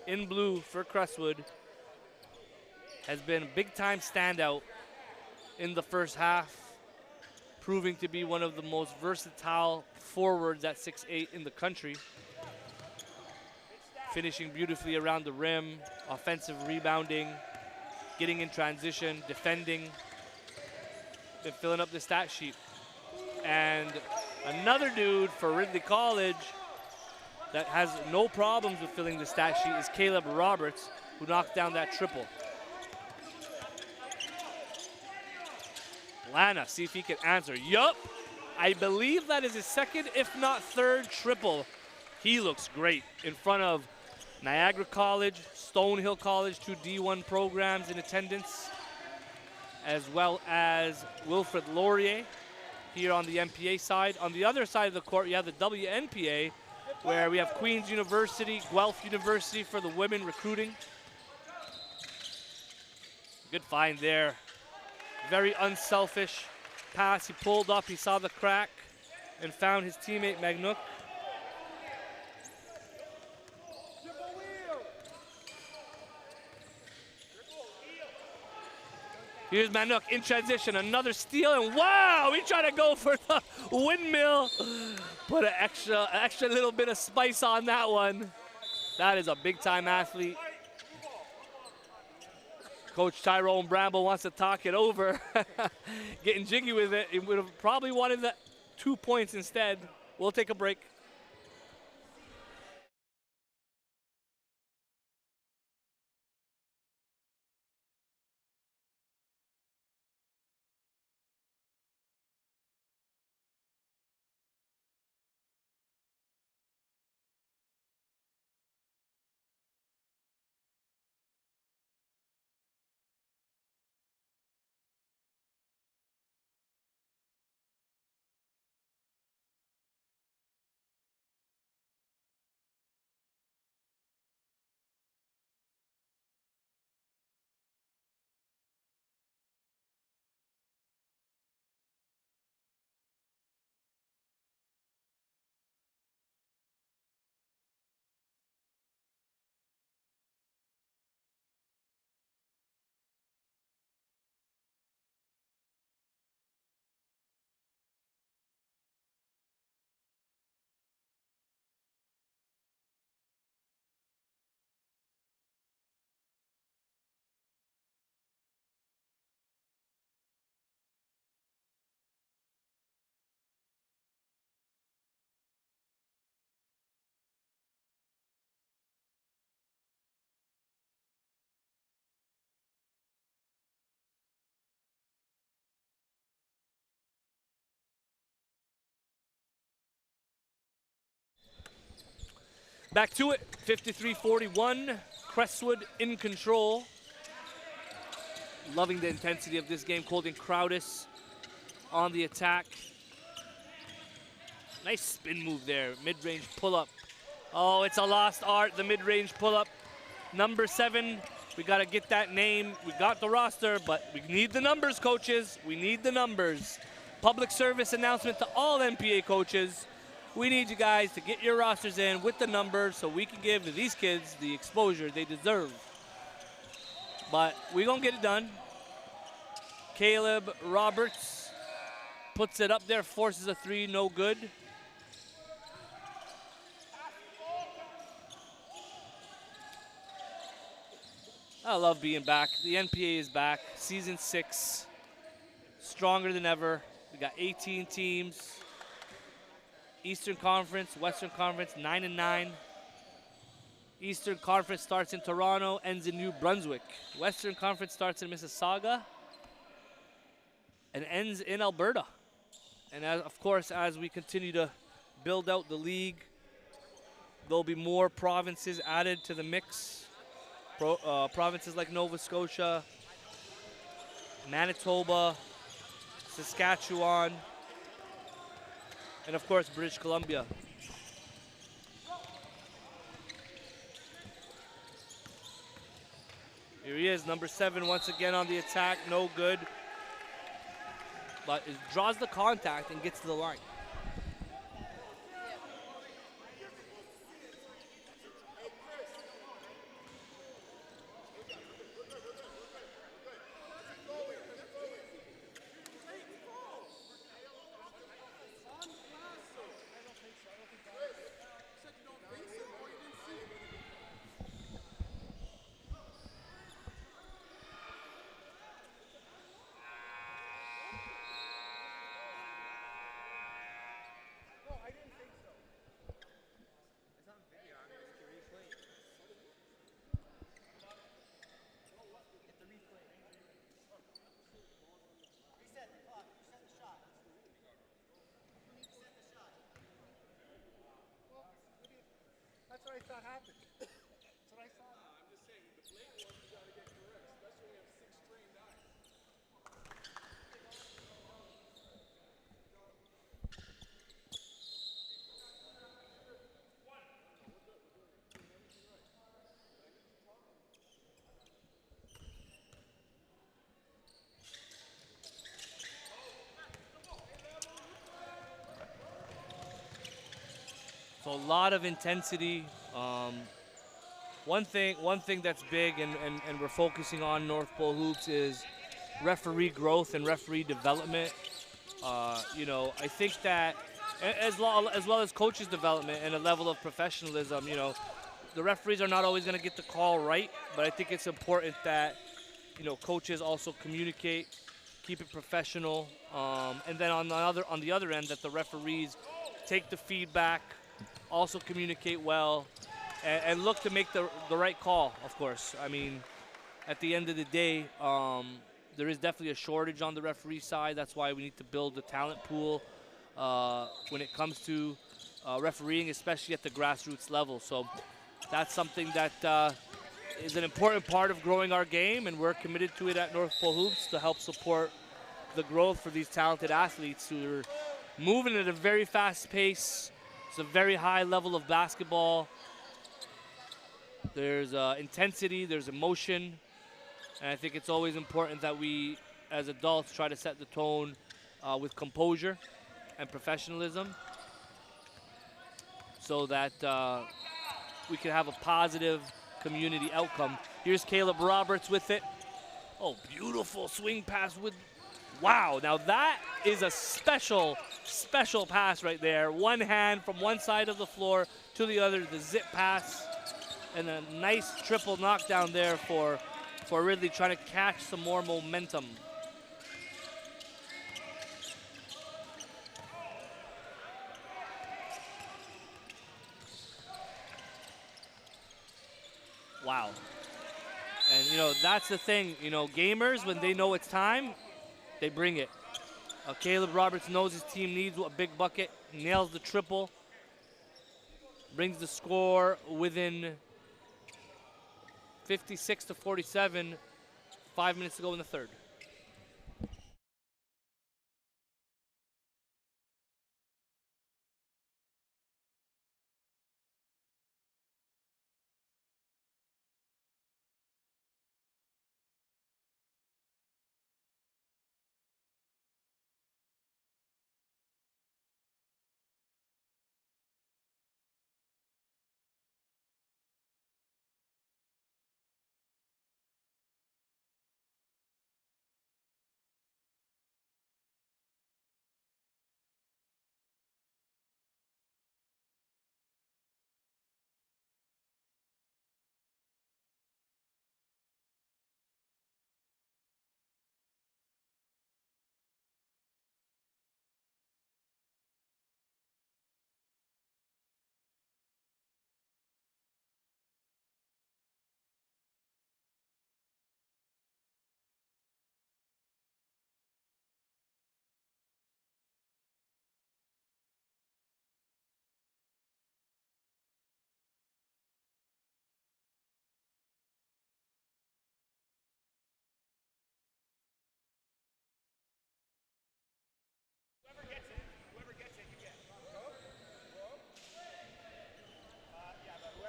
Speaker 1: in blue for Crestwood, has been a big-time standout in the first half, proving to be one of the most versatile forwards at 6'8" in the country. Finishing beautifully around the rim, offensive rebounding, getting in transition, defending. Been filling up the stat sheet. And another dude for Ridley College that has no problems with filling the stat sheet is Caleb Roberts, who knocked down that triple. Lana, see if he can answer. Yup, I believe that is his second, if not third, triple. He looks great in front of Niagara College, Stonehill College, two D1 programs in attendance, as well as Wilfrid Laurier here on the NPA side. On the other side of the court, you have the WNPA, where we have Queen's University, Guelph University for the women recruiting. Good find there. Very unselfish pass. He pulled up, he saw the crack, and found his teammate Magnuk. Here's Manuk in transition, another steal, and wow, he tried to go for the windmill. Put an extra little bit of spice on that one. That is a big-time athlete. Coach Tyrone Bramble wants to talk it over. Getting jiggy with it. He would have probably wanted the 2 points instead. We'll take a break. Back to it, 53-41. Crestwood in control. Loving the intensity of this game. Colton Crowdis on the attack. Nice spin move there, mid-range pull-up. Oh, it's a lost art, the mid-range pull-up. Number 7, we gotta get that name. We got the roster, but we need the numbers, coaches. We need the numbers. Public service announcement to all NPA coaches. We need you guys to get your rosters in with the numbers so we can give these kids the exposure they deserve. But we're gonna get it done. Caleb Roberts puts it up there, forces a 3, no good. I love being back. The NPA is back. Season 6, stronger than ever. We got 18 teams. Eastern Conference, Western Conference, 9-9. Eastern Conference starts in Toronto, ends in New Brunswick. Western Conference starts in Mississauga and ends in Alberta. And of course, as we continue to build out the league, there'll be more provinces added to the mix. Provinces like Nova Scotia, Manitoba, Saskatchewan, and of course British Columbia. Here he is, number 7, once again on the attack, no good. But it draws the contact and gets to the line.
Speaker 3: That's what I thought happened. That's what I thought. I'm just saying, the blade one you got to get correct, especially when you have 6 trained eyes.
Speaker 1: So a lot of intensity. One thing that's big and we're focusing on North Pole Hoops is referee growth and referee development. You know, I think that as well as coaches development and a level of professionalism, you know, the referees are not always going to get the call right, but I think it's important that, you know, coaches also communicate, keep it professional, and then on the other end that the referees take the feedback, also communicate well, and look to make the right call, of course. I mean, at the end of the day, there is definitely a shortage on the referee side. That's why we need to build the talent pool when it comes to refereeing, especially at the grassroots level. So that's something that is an important part of growing our game, and we're committed to it at North Pole Hoops to help support the growth for these talented athletes who are moving at a very fast pace. It's a very high level of basketball. There's intensity, there's emotion, and I think it's always important that we, as adults, try to set the tone with composure and professionalism so that we can have a positive community outcome. Here's Caleb Roberts with it. Oh, beautiful swing pass with, wow, now that is a special pass right there. One hand from one side of the floor to the other, the zip pass, and a nice triple knockdown there for Ridley, trying to catch some more momentum. Wow. And, you know, that's the thing. You know, gamers, when they know it's time, they bring it. Caleb Roberts knows his team needs a big bucket, nails the triple. brings the score within 56-47. 5 minutes to go in the third.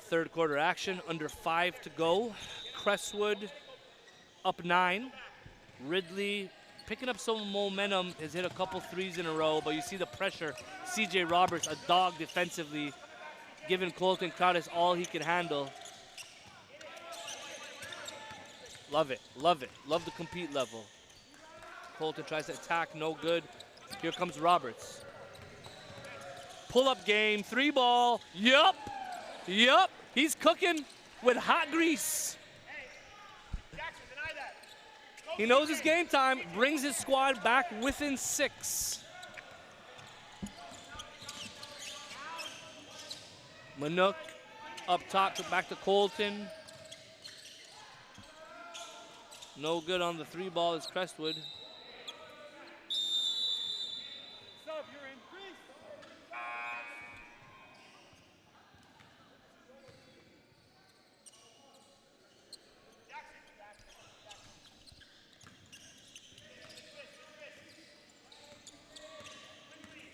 Speaker 1: Third quarter action, under 5 to go. Crestwood up 9. Ridley picking up some momentum, has hit a couple threes in a row, but you see the pressure. CJ Roberts, a dog defensively, giving Colton Crowdis all he can handle. Love it, love it, love the compete level. Colton tries to attack, no good. Here comes Roberts. Pull-up game, 3-ball, yup, yup. He's cooking with hot grease. He knows it's game time, brings his squad back within 6. Manook up top, back to Colton. No good on the 3-ball is Crestwood.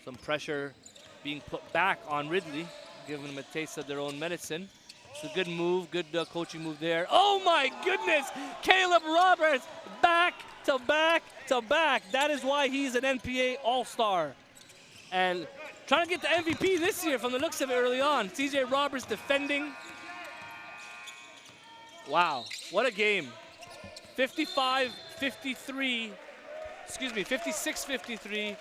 Speaker 1: Some pressure being put back on Ridley, giving them a taste of their own medicine. It's a good move, good coaching move there. Oh my goodness! Caleb Roberts, back to back to back. That is why he's an NPA All-Star. And trying to get the MVP this year from the looks of it early on. CJ Roberts defending. Wow, what a game. 55-53, excuse me, 56-53.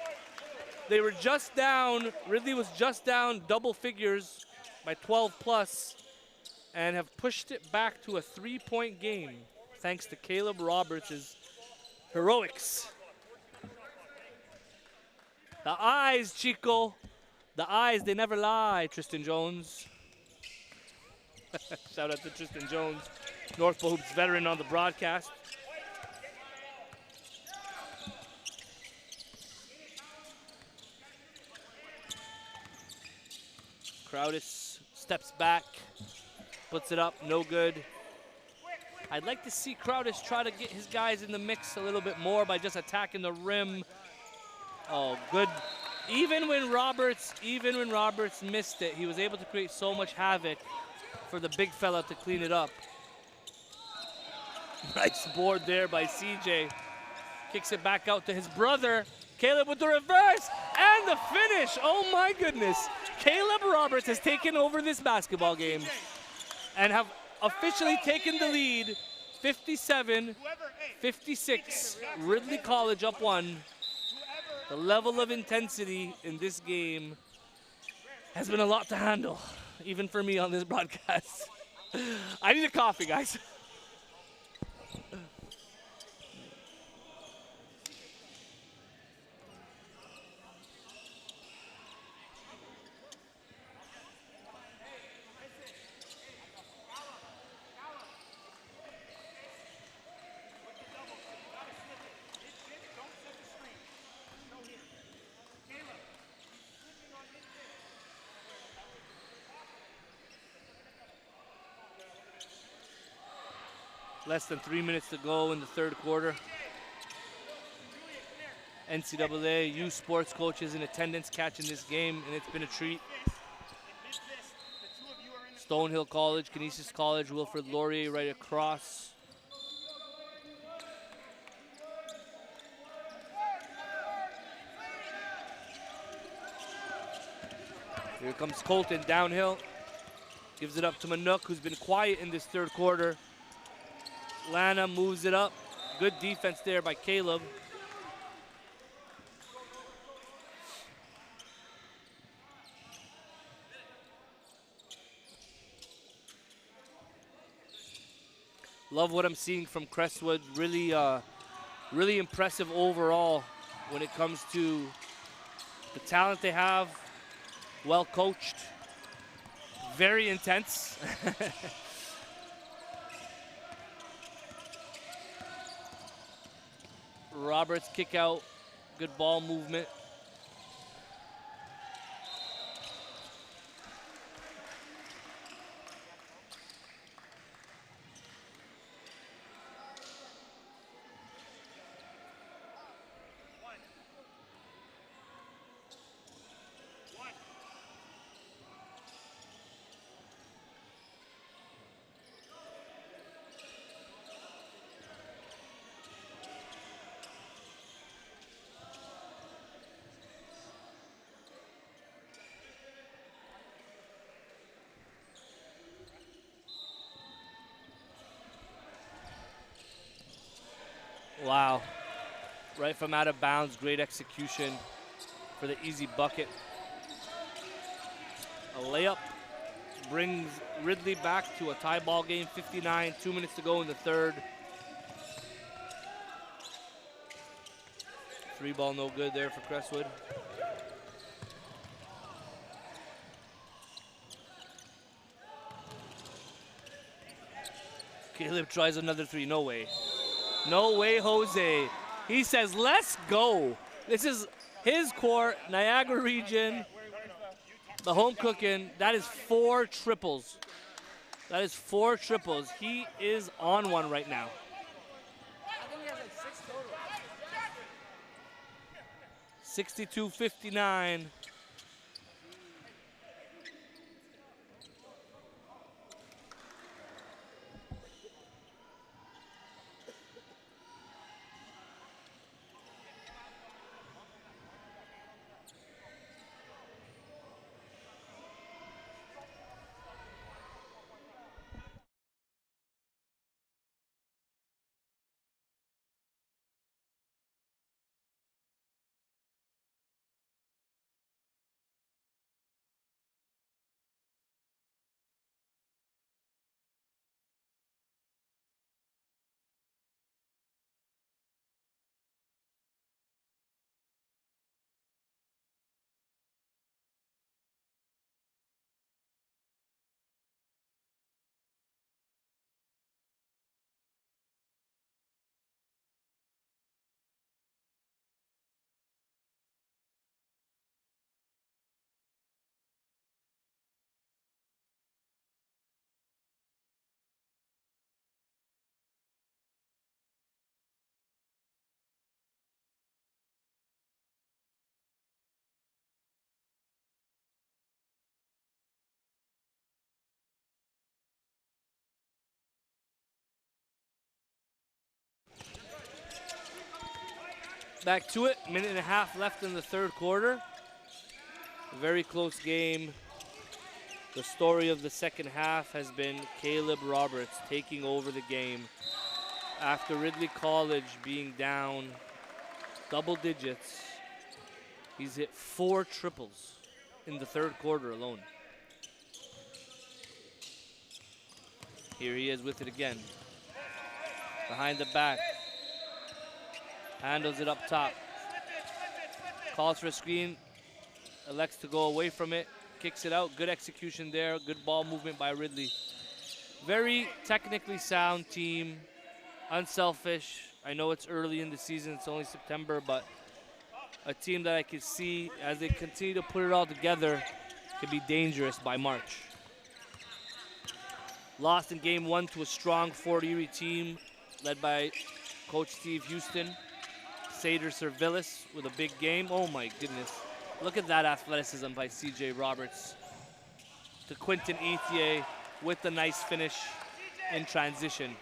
Speaker 1: They were just down, Ridley was just down double figures by 12 plus and have pushed it back to a 3-point game thanks to Caleb Roberts' heroics. The eyes, Chico. The eyes, they never lie, Tristan Jones. Shout out to Tristan Jones, North Hoops veteran on the broadcast. Crowdis steps back, puts it up, no good. I'd like to see Crowdis try to get his guys in the mix a little bit more by just attacking the rim. Oh, good. Even when Roberts missed it, he was able to create so much havoc for the big fella to clean it up. Nice board there by CJ. Kicks it back out to his brother. Caleb with the reverse and the finish. Oh my goodness. Caleb Roberts has taken over this basketball game and have officially taken the lead. 57-56. Ridley College up 1. The level of intensity in this game has been a lot to handle, even for me on this broadcast. I need a coffee, guys. Less than 3 minutes to go in the third quarter. NCAA youth sports coaches in attendance catching this game, and it's been a treat. Stonehill College, Canisius College, Wilfrid Laurier right across. Here comes Colton downhill. Gives it up to Manook, who's been quiet in this third quarter. Lana moves it up. Good defense there by Caleb. Love what I'm seeing from Crestwood. Really, really impressive overall when it comes to the talent they have. Well coached. Very intense. Roberts kick out. Good ball movement. Wow. Right from out of bounds, great execution for the easy bucket. A layup brings Ridley back to a tie ball game, 59, 2 minutes to go in the third. Three ball no good there for Crestwood. Caleb tries another three, no way. No way, Jose. He says, let's go. This is his court, Niagara region, the home cooking. That is 4 triples. That is 4 triples. He is on one right now.
Speaker 5: I think he has like 6 total.
Speaker 1: 62-59. Back to it, minute and a half left in the third quarter. Very close game. The story of the second half has been Caleb Roberts taking over the game after Ridley College being down double digits. He's hit 4 triples in the third quarter alone. Here he is with it again. Behind the back. Handles it up top. Calls for a screen. Elects to go away from it. Kicks it out. Good execution there. Good ball movement by Ridley. Very technically sound team. Unselfish. I know it's early in the season. It's only September, but a team that I can see as they continue to put it all together could be dangerous by March. Lost in game 1 to a strong Fort Erie team led by Coach Steve Houston. Sader Servilis with a big game. Oh my goodness. Look at that athleticism by CJ Roberts. To Quinton Ethier with the nice finish in transition.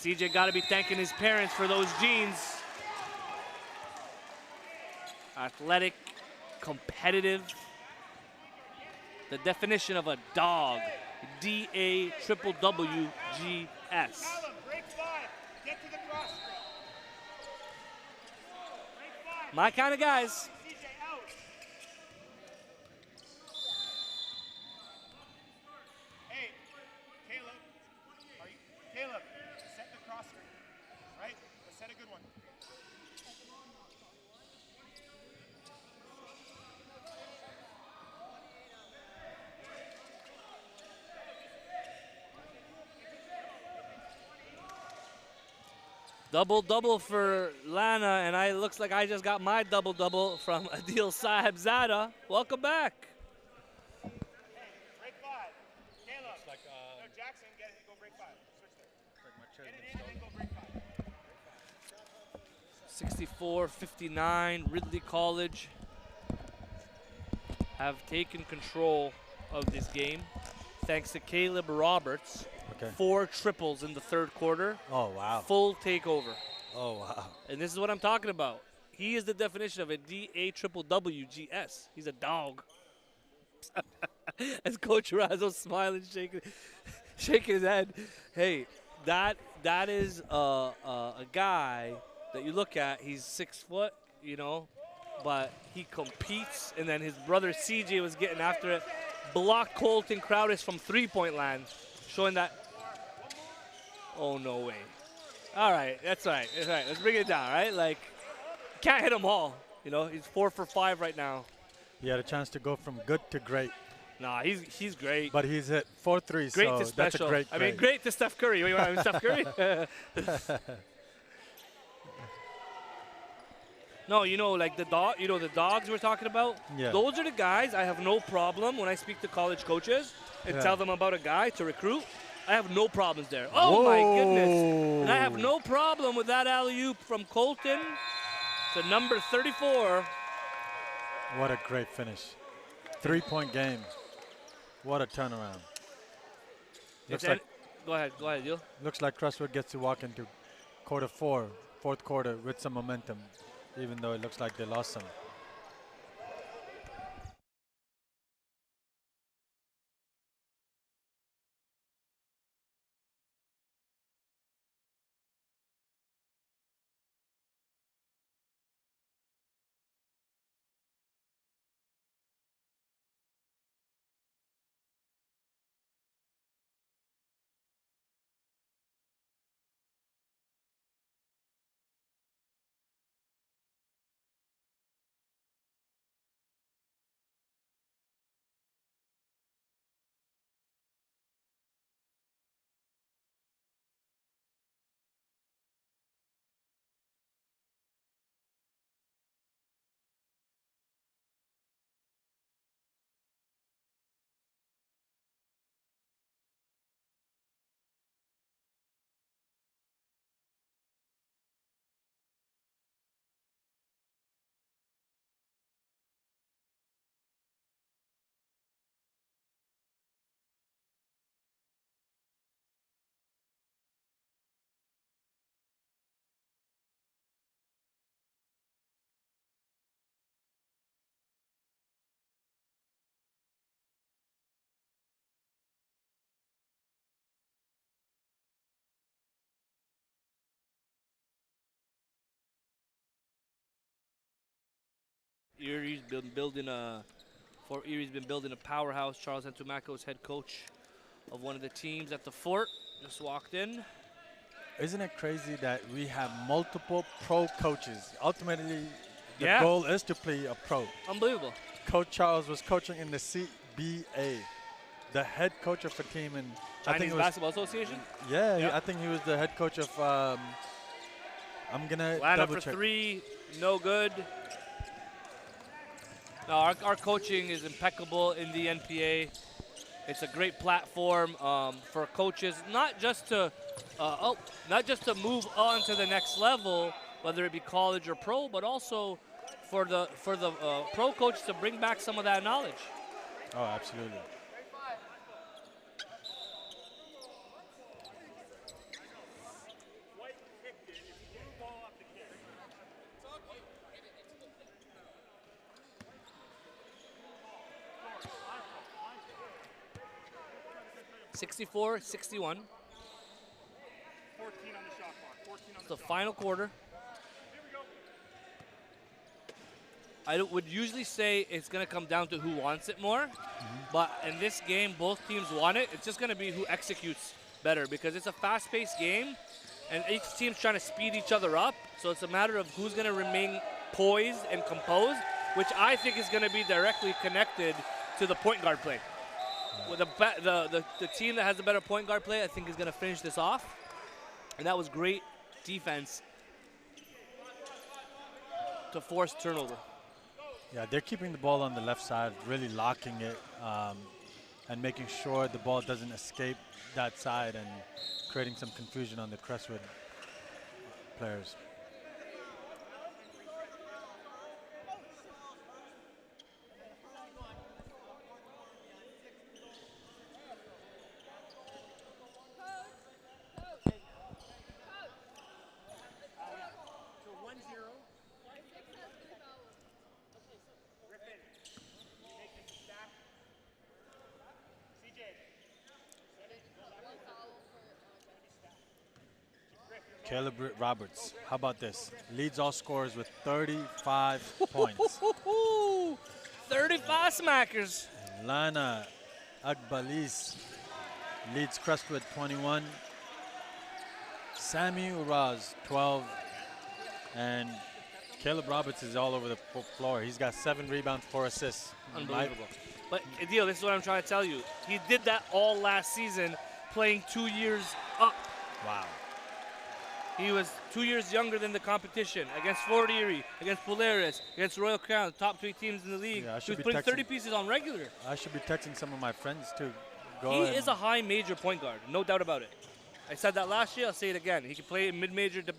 Speaker 1: CJ got to be thanking his parents for those jeans. Athletic, competitive. The definition of a dog. DAWWGS.
Speaker 3: Break 5. Get to the cross. Break 5.
Speaker 1: My kind of guys.
Speaker 3: CJ out. Hey, Caleb, set the cross screen, right? Let's set a good one.
Speaker 1: Double-double for Lana, and it looks like I just got my double-double from Adil Sahibzada. Welcome back.
Speaker 3: Hey, break 5. Caleb. No, Jackson, get it and go break 5. Switch there. Get it in and then go break 5.
Speaker 1: 64-59, Ridley College have taken control of this game thanks to Caleb Roberts.
Speaker 2: Okay.
Speaker 1: 4 triples in the third quarter.
Speaker 2: Oh, wow.
Speaker 1: Full takeover.
Speaker 2: Oh, wow.
Speaker 1: And this is what I'm talking about. He is the definition of a DAWWGS. He's a dog. As Coach Razzo's smiling, shaking his head. Hey, that is a guy that you look at. He's 6 foot, you know, but he competes. And then his brother CJ was getting after it. Blocked Colton Crowdis from three-point land, showing that. Oh, no way. All right, that's all right. That's all right. Let's bring it down, right? Like, can't hit them all. You know, he's 4 for 5 right now.
Speaker 2: He had a chance to go from good to great.
Speaker 1: Nah, he's great.
Speaker 2: But he's hit 4 threes,
Speaker 1: Great
Speaker 2: so
Speaker 1: to
Speaker 2: that's a
Speaker 1: special.
Speaker 2: great
Speaker 1: I mean, great to Steph Curry. You want Steph Curry? No, you know, like the dogs we're talking about.
Speaker 2: Yeah.
Speaker 1: Those are the guys I have no problem when I speak to college coaches and tell them about a guy to recruit. I have no problems there. Oh, my goodness. And I have no problem with that alley-oop from Colton to number 34.
Speaker 2: What a great finish. 3-point game. What a turnaround.
Speaker 1: Go ahead, Yul.
Speaker 2: Looks like Crestwood gets to walk into quarter 4, fourth quarter with some momentum, even though it looks like they lost some.
Speaker 1: Fort Erie's been building a powerhouse. Charles Antumaco's head coach of one of the teams at the Fort just walked in.
Speaker 2: Isn't it crazy that we have multiple pro coaches? Ultimately, the
Speaker 1: Yeah.
Speaker 2: goal is to play a pro.
Speaker 1: Unbelievable.
Speaker 2: Coach Charles was coaching in the CBA, the head coach of a team in
Speaker 1: Chinese Basketball Association.
Speaker 2: Yeah,
Speaker 1: Yep.
Speaker 2: I think he was the head coach of. I'm gonna
Speaker 1: Line up
Speaker 2: double
Speaker 1: for
Speaker 2: check.
Speaker 1: 3, no good. No, our coaching is impeccable in the NPA. It's a great platform for coaches, not just to move on to the next level, whether it be college or pro, but also for the pro coach to bring back some of that knowledge.
Speaker 2: Oh, absolutely.
Speaker 3: White kicked it. It's a blue ball off the kick.
Speaker 1: 64-61.
Speaker 3: 14 on the shot clock. 14 on
Speaker 1: It's
Speaker 3: the
Speaker 1: the
Speaker 3: shot
Speaker 1: final quarter.
Speaker 3: Here we go.
Speaker 1: Would usually say it's going to come down to who wants it more, but in this game, both teams want it. It's just going to be who executes better because it's a fast-paced game, and each team's trying to speed each other up. So it's a matter of who's going to remain poised and composed, which I think is going to be directly connected to the point guard play. With the team that has a better point guard play, I think, is going to finish this off, and that was great defense to force turnover.
Speaker 2: Yeah, they're keeping the ball on the left side, really locking it, and making sure the ball doesn't escape that side and creating some confusion on the Crestwood players.
Speaker 3: So 1-0. Griffin, you make this a stack. CJ.
Speaker 2: Caleb Roberts, how about this? Leads all scorers with 35 points.
Speaker 1: 35 smackers.
Speaker 2: Lana Agbalis leads Crestwood 21. Sammy Uraz 12. And Caleb Roberts is all over the floor. He's got 7 rebounds, 4 assists.
Speaker 1: Unbelievable. But Adil, this is what I'm trying to tell you. He did that all last season, playing 2 years up.
Speaker 2: Wow.
Speaker 1: He was 2 years younger than the competition against Fort Erie, against Polaris, against Royal Crown, the top 3 teams in the league.
Speaker 2: Yeah, I
Speaker 1: he
Speaker 2: should
Speaker 1: was
Speaker 2: be
Speaker 1: putting 30
Speaker 2: texting-
Speaker 1: pieces on regular.
Speaker 2: I should be texting some of my friends to go.
Speaker 1: He
Speaker 2: and-
Speaker 1: is a high major point guard, no doubt about it. I said that last year, I'll say it again. He can play mid-major, it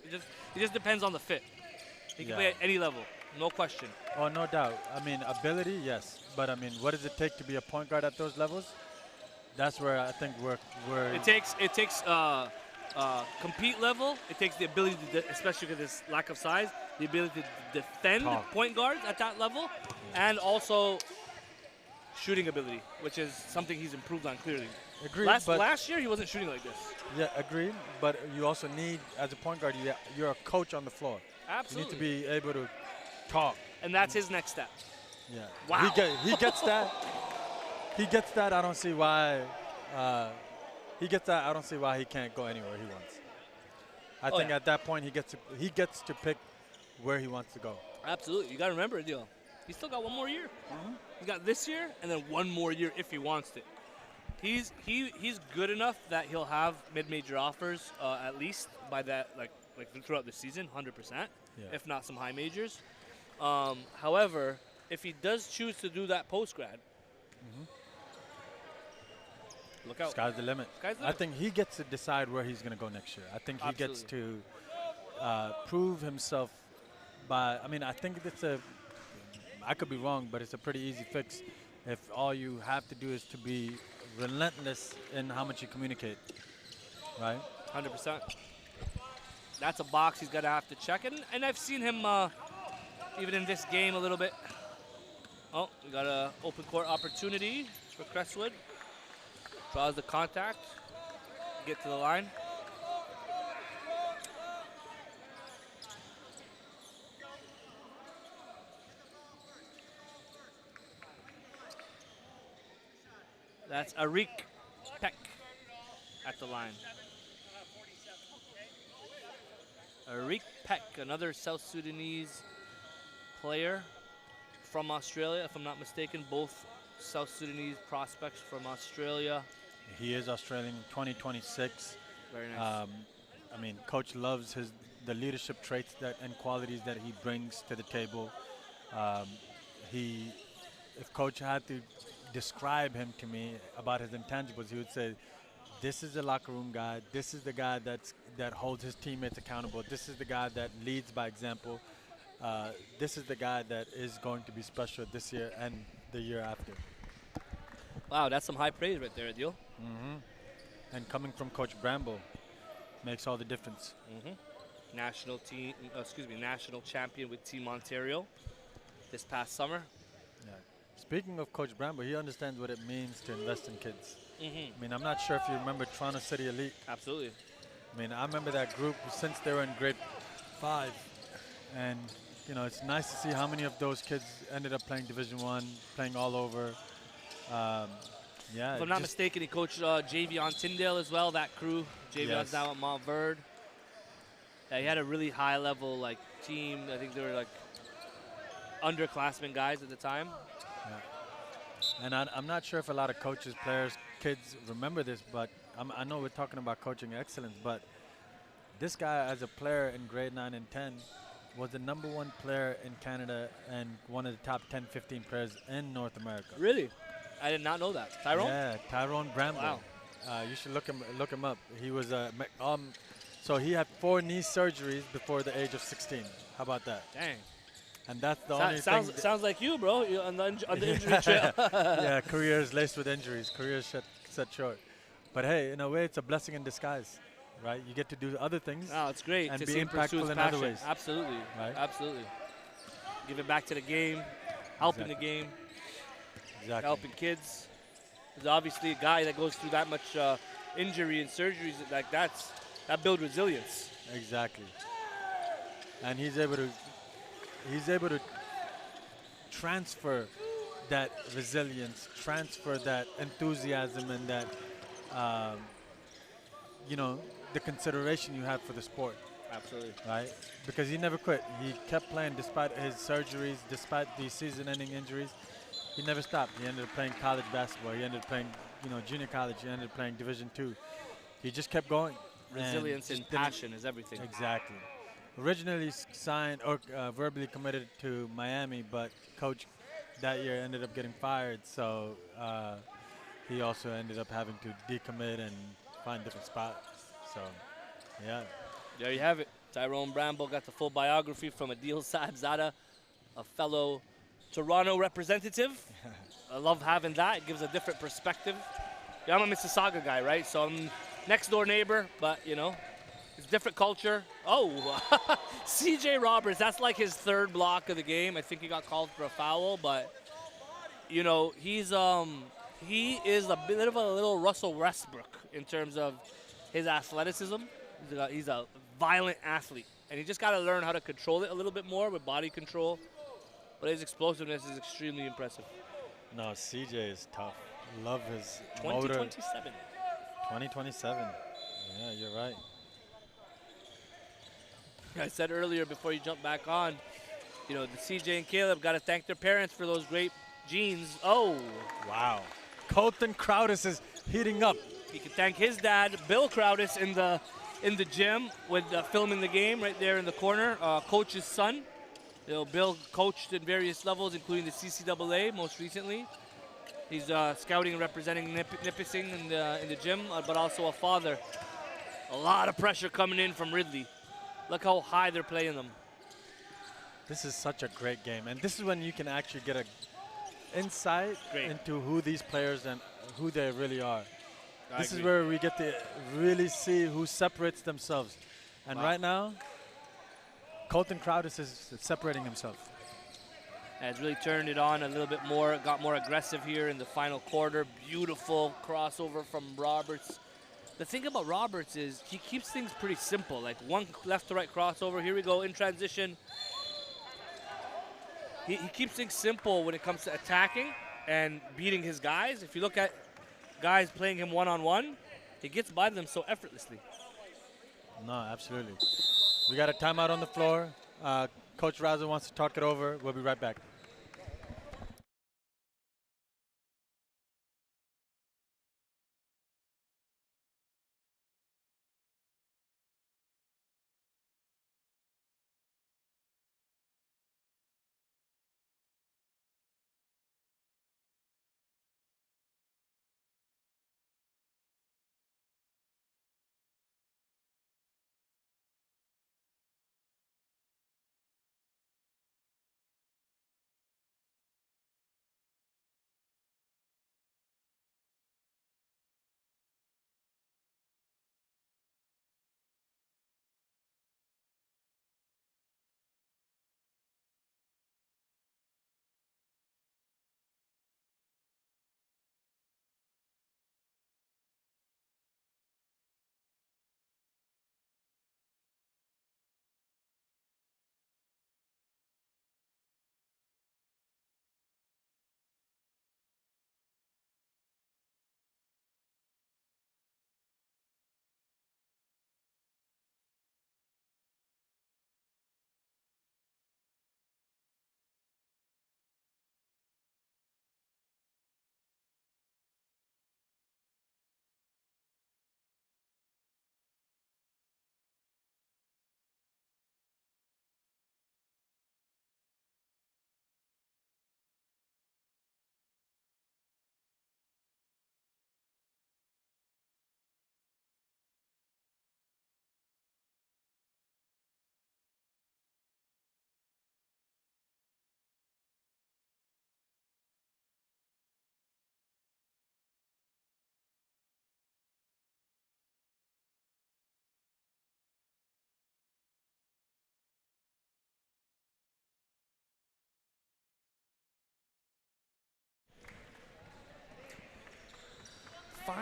Speaker 1: just depends on the fit. He can
Speaker 2: Yeah.
Speaker 1: play at any level, no question.
Speaker 2: Oh, no doubt. I mean, ability, yes. But, I mean, what does it take to be a point guard at those levels? That's where I think we're
Speaker 1: It takes compete level. It takes the ability to, especially with this lack of size, the ability to defend
Speaker 2: Talk.
Speaker 1: point guards at that level, and also shooting ability, which is something he's improved on clearly.
Speaker 2: agreed.
Speaker 1: Last year he wasn't shooting like this.
Speaker 2: Yeah, agreed. But you also need, as a point guard, you're a coach on the floor.
Speaker 1: Absolutely.
Speaker 2: You need to be able to talk.
Speaker 1: And that's his next step.
Speaker 2: Yeah.
Speaker 1: Wow.
Speaker 2: He gets that. He gets that. I don't see why. He gets that. I don't see why he can't go anywhere he wants. I think
Speaker 1: yeah.
Speaker 2: at that point he gets to pick where he wants to go.
Speaker 1: Absolutely. You got to remember, Adil, he's still got 1 more year. He got this year and then 1 more year if he wants it. He's good enough that he'll have mid-major offers at least by that like throughout the season, 100%,
Speaker 2: Yeah.
Speaker 1: if not some high majors. However, if he does choose to do that post-grad, look out.
Speaker 2: Sky's the limit.
Speaker 1: Sky's the
Speaker 2: I
Speaker 1: limit.
Speaker 2: think he gets to decide where he's going to go next year. I think he gets
Speaker 1: Absolutely.
Speaker 2: to prove himself by, I mean, I think I could be wrong, but it's a pretty easy fix if all you have to do is to be relentless in how much you communicate, right?
Speaker 1: 100%. That's a box he's going to have to check. And I've seen him even in this game a little bit. Oh, we got an open court opportunity for Crestwood. Draws the contact. Get to the line. That's Arik Peck at the line. Arik Peck, another South Sudanese player from Australia, if I'm not mistaken. Both South Sudanese prospects from Australia.
Speaker 2: He is Australian, 2026.
Speaker 1: Very nice.
Speaker 2: I mean, coach loves the leadership traits and qualities that he brings to the table. He if Coach had to describe him to me about his intangibles, he would say, "This is the locker room guy. This is the guy that holds his teammates accountable. This is the guy that leads by example. This is the guy that is going to be special this year and the year after."
Speaker 1: Wow, that's some high praise right there, Adil.
Speaker 2: And coming from Coach Bramble makes all the difference.
Speaker 1: National champion with Team Ontario this past summer.
Speaker 2: Yeah. Speaking of Coach Bramble, he understands what it means to invest in kids. I mean, I'm not sure if you remember Toronto City Elite.
Speaker 1: Absolutely.
Speaker 2: I mean, I remember that group since they were in grade 5. And, you know, it's nice to see how many of those kids ended up playing Division 1, playing all over. Yeah.
Speaker 1: If I'm not mistaken, he coached Javion Tyndale as well, that crew. Javion's now at Montverde. Yeah, he had a really high-level team. I think they were underclassmen guys at the time.
Speaker 2: Yeah. And I'm not sure if a lot of coaches, players, kids remember this, but I know we're talking about coaching excellence, but this guy as a player in grade 9 and 10 was the #1 player in Canada and one of the top 10, 15 players in North America.
Speaker 1: Really? I did not know that. Tyrone?
Speaker 2: Yeah, Tyrone Bramble.
Speaker 1: Wow.
Speaker 2: You should look him up. He was so he had 4 knee surgeries before the age of 16. How about that?
Speaker 1: Dang.
Speaker 2: And that's the only
Speaker 1: thing. Sounds like you, bro. You're on the injury trail.
Speaker 2: Yeah, career is laced with injuries. Career is set short. But hey, in a way, it's a blessing in disguise, right? You get to do other things.
Speaker 1: Oh, it's great
Speaker 2: and
Speaker 1: to
Speaker 2: be
Speaker 1: see him pursue his
Speaker 2: impactful in
Speaker 1: passion.
Speaker 2: other ways.
Speaker 1: Absolutely.
Speaker 2: Right?
Speaker 1: Absolutely. Giving back to the game, helping the game, helping kids. There's obviously a guy that goes through that much injury and surgeries that build resilience.
Speaker 2: Exactly. And he's able to transfer that resilience, transfer that enthusiasm, and that the consideration you have for the sport.
Speaker 1: Absolutely.
Speaker 2: Right? Because he never quit. He kept playing despite his surgeries, despite the season-ending injuries. He never stopped. He ended up playing college basketball. He ended up playing, junior college. He ended up playing Division II. He just kept going.
Speaker 1: Resilience and passion is everything.
Speaker 2: Exactly. Originally signed or verbally committed to Miami, but coach that year ended up getting fired, so he also ended up having to decommit and find a different spot. So, yeah.
Speaker 1: There you have it. Tyrone Bramble got the full biography from Adil Saabzada, a fellow Toronto representative. I love having that. It gives a different perspective. Yeah, I'm a Mississauga guy, right? So I'm next door neighbor, but it's different culture. Oh, CJ Roberts, that's like his 3rd block of the game. I think he got called for a foul, but he is a bit of a little Russell Westbrook in terms of his athleticism. He's a violent athlete, and he just got to learn how to control it a little bit more with body control. But his explosiveness is extremely impressive.
Speaker 2: No, CJ is tough. Love his
Speaker 1: 2027.
Speaker 2: 2027. Yeah, you're right.
Speaker 1: I said earlier before you jump back on, the CJ and Caleb got to thank their parents for those great genes. Oh.
Speaker 2: Wow. Colton Crowdis is heating up.
Speaker 1: He can thank his dad, Bill Crowdis, in the gym with filming the game right there in the corner. Coach's son. Bill coached in various levels, including the CCAA most recently. He's scouting and representing Nipissing in the gym, but also a father. A lot of pressure coming in from Ridley. Look how high they're playing them.
Speaker 2: This is such a great game, and this is when you can actually get an insight into who these players and who they really are. This is where we get to really see who separates themselves. And right now, Colton Crowdis is separating himself.
Speaker 1: Has really turned it on a little bit more, got more aggressive here in the final quarter. Beautiful crossover from Roberts. The thing about Roberts is he keeps things pretty simple, like one left to right crossover. Here we go in transition. He keeps things simple when it comes to attacking and beating his guys. If you look at guys playing him one-on-one, he gets by them so effortlessly.
Speaker 2: No, absolutely. We got a timeout on the floor. Coach Raza wants to talk it over. We'll be right back.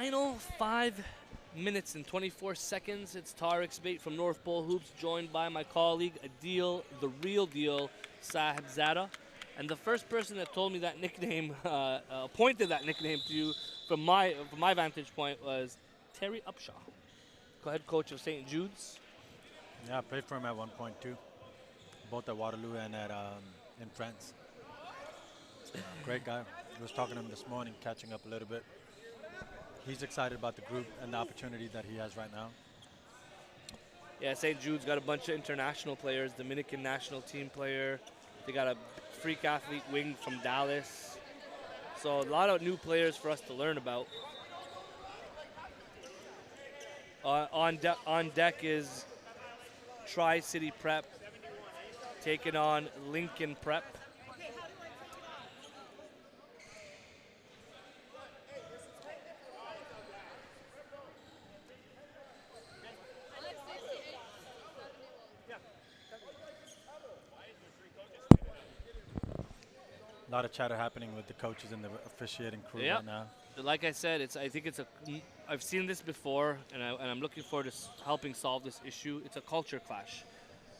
Speaker 1: final 5 minutes and 24 seconds. It's Tariq Spate from North Pole Hoops, joined by my colleague Adil, the real deal, Sahibzada. And the first person that told me that nickname, pointed that nickname to you from my vantage point was Terry Upshaw, head coach of St. Jude's.
Speaker 2: Yeah, I played for him at one point too, both at Waterloo and at in France. Great guy. I was talking to him this morning, catching up a little bit. He's excited about the group and the opportunity that he has right now.
Speaker 1: Yeah, St. Jude's got a bunch of international players, Dominican national team player. They got a freak athlete wing from Dallas. So a lot of new players for us to learn about. On deck is Tri-City Prep taking on Lincoln Prep.
Speaker 2: A lot of chatter happening with the coaches and the officiating crew right now.
Speaker 1: Like I said, I've seen this before, and I'm looking forward to helping solve this issue. It's a culture clash.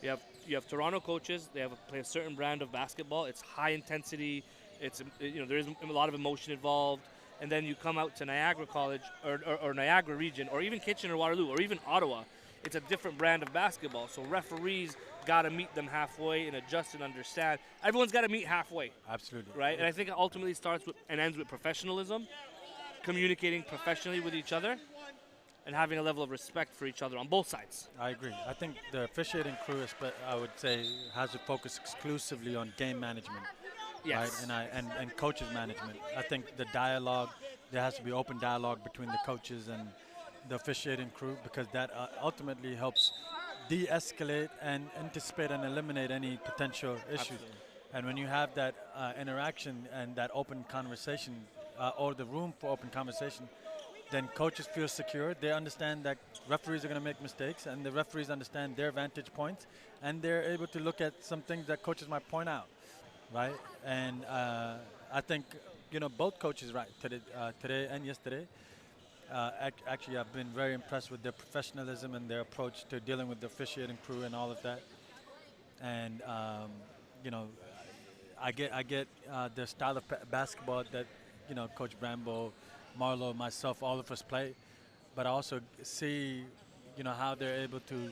Speaker 1: You have Toronto coaches. They play a certain brand of basketball. It's high intensity. It's there is a lot of emotion involved. And then you come out to Niagara College or Niagara region, or even Kitchener, Waterloo, or even Ottawa. It's a different brand of basketball. So referees got to meet them halfway and adjust and understand. Everyone's got to meet halfway.
Speaker 2: Absolutely.
Speaker 1: Right? And I think it ultimately starts with and ends with professionalism, communicating professionally with each other, and having a level of respect for each other on both sides.
Speaker 2: I agree. I think the officiating crew, I would say, has to focus exclusively on game management.
Speaker 1: Yes.
Speaker 2: Right? And coaches management. I think the dialogue, there has to be open dialogue between the coaches and the officiating crew, because that ultimately helps de-escalate and anticipate and eliminate any potential issues.
Speaker 1: Absolutely.
Speaker 2: And when you have that interaction and that open conversation, or the room for open conversation, then coaches feel secure. They understand that referees are going to make mistakes, and the referees understand their vantage points, and they're able to look at some things that coaches might point out, right? And I think both coaches, right, today and yesterday. Actually, I've been very impressed with their professionalism and their approach to dealing with the officiating crew and all of that. And I get the style of basketball that Coach Brambo, Marlo, myself, all of us play. But I also see how they're able to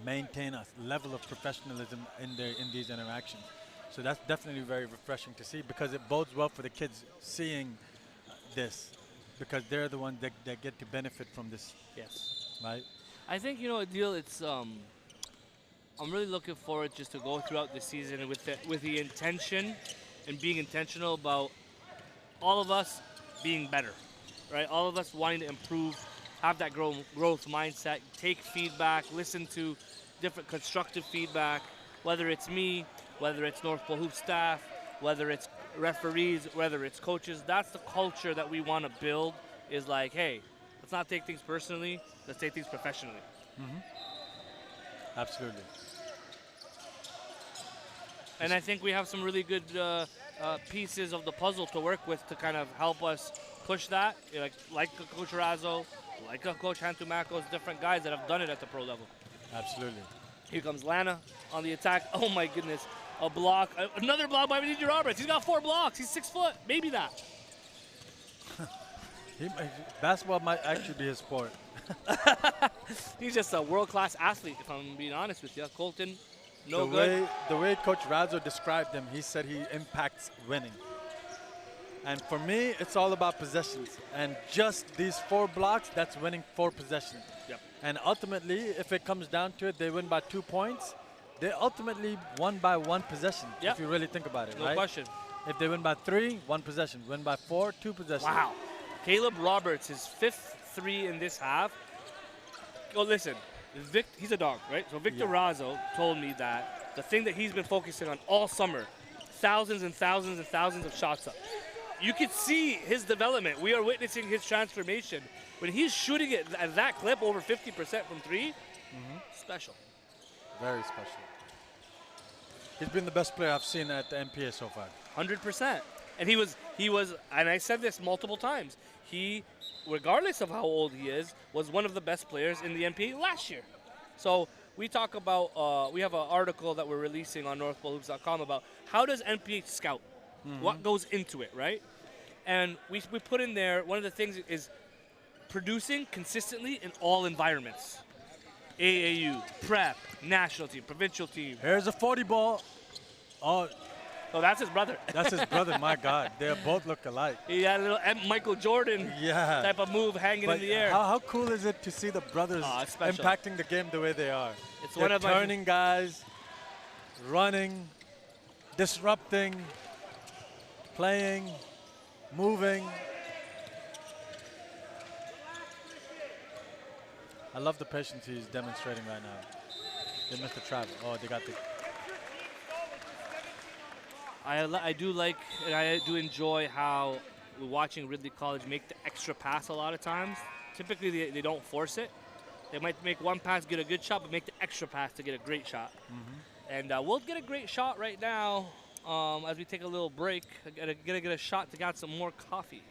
Speaker 2: maintain a level of professionalism in these interactions. So that's definitely very refreshing to see, because it bodes well for the kids seeing this. Because they're the ones that get to benefit from this.
Speaker 1: Yes.
Speaker 2: Right?
Speaker 1: I think, Adil, it's I'm really looking forward just to go throughout the season with the intention and being intentional about all of us being better, right? All of us wanting to improve, have that growth mindset, take feedback, listen to different constructive feedback, whether it's me, whether it's North Pole Hoop staff, whether it's referees, whether it's coaches. That's the culture that we want to build, is like, hey, let's not take things personally, let's take things professionally.
Speaker 2: Mm-hmm. Absolutely.
Speaker 1: And I think we have some really good pieces of the puzzle to work with to kind of help us push that, like a Coach Razzo, like a Coach Hantumako's, different guys that have done it at the pro level.
Speaker 2: Absolutely.
Speaker 1: Here comes Lana on the attack. Oh my goodness. A block, another block by Benji Roberts. He's got 4 blocks. He's 6 foot, maybe that.
Speaker 2: Basketball might actually be his sport.
Speaker 1: He's just a world-class athlete, if I'm being honest with you. Colton, good.
Speaker 2: The way Coach Razzo described him, he said he impacts winning. And for me, it's all about possessions. And just these 4 blocks, that's winning 4 possessions.
Speaker 1: Yep.
Speaker 2: And ultimately, if it comes down to it, they win by 2 points. They ultimately won by 1 possession, if you really think about it,
Speaker 1: no
Speaker 2: right?
Speaker 1: question.
Speaker 2: If they win by 3, 1 possession. Win by 4, 2 possessions.
Speaker 1: Wow. Caleb Roberts, his 5th 3 in this half. Oh, listen, he's a dog, right? So Victor Razzo told me that the thing that he's been focusing on all summer, thousands and thousands and thousands of shots up. You can see his development. We are witnessing his transformation. When he's shooting it at that clip, over 50% from 3, special.
Speaker 2: Very special. He's been the best player I've seen at the NPA so far.
Speaker 1: 100%. And he was, and I said this multiple times, he, regardless of how old he is, was one of the best players in the NPA last year. So we talk about, we have an article that we're releasing on northpolehoops.com about how does NPA scout? What goes into it, right? And we put in there, one of the things is producing consistently in all environments. AAU, prep, national team, provincial team.
Speaker 2: Here's a 40 ball. Oh,
Speaker 1: Oh, that's his brother.
Speaker 2: that's his brother. My God, they both look alike.
Speaker 1: He had a little Michael Jordan
Speaker 2: Yeah.
Speaker 1: type of move hanging
Speaker 2: But
Speaker 1: in the air.
Speaker 2: how cool is it to see the brothers
Speaker 1: Oh, it's special.
Speaker 2: impacting the game the way they are?
Speaker 1: It's
Speaker 2: They're
Speaker 1: one of my-
Speaker 2: turning guys, running, disrupting, playing, moving. I love the patience he's demonstrating right now. They missed the trap. Oh, they got the.
Speaker 1: I do like and I do enjoy how we're watching Ridley College make the extra pass a lot of times. Typically, they don't force it. They might make one pass, get a good shot, but make the extra pass to get a great shot. And we'll get a great shot right now as we take a little break. I gotta get a shot to get some more coffee.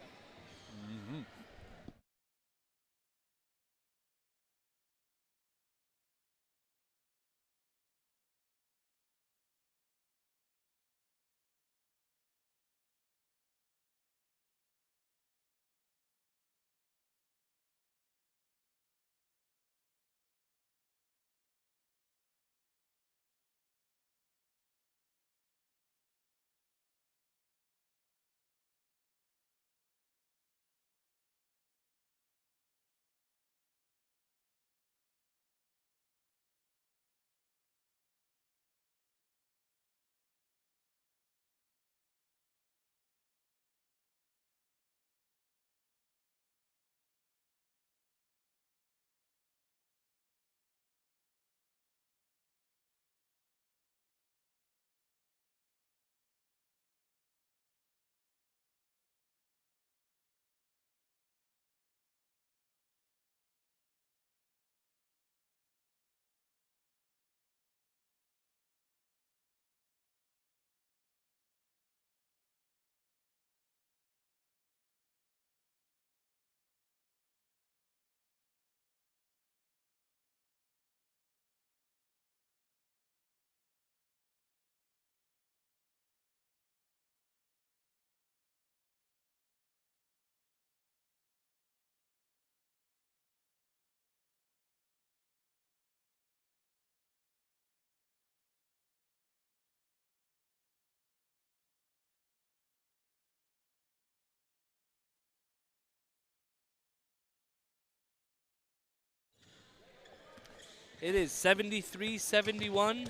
Speaker 1: It is 73-71.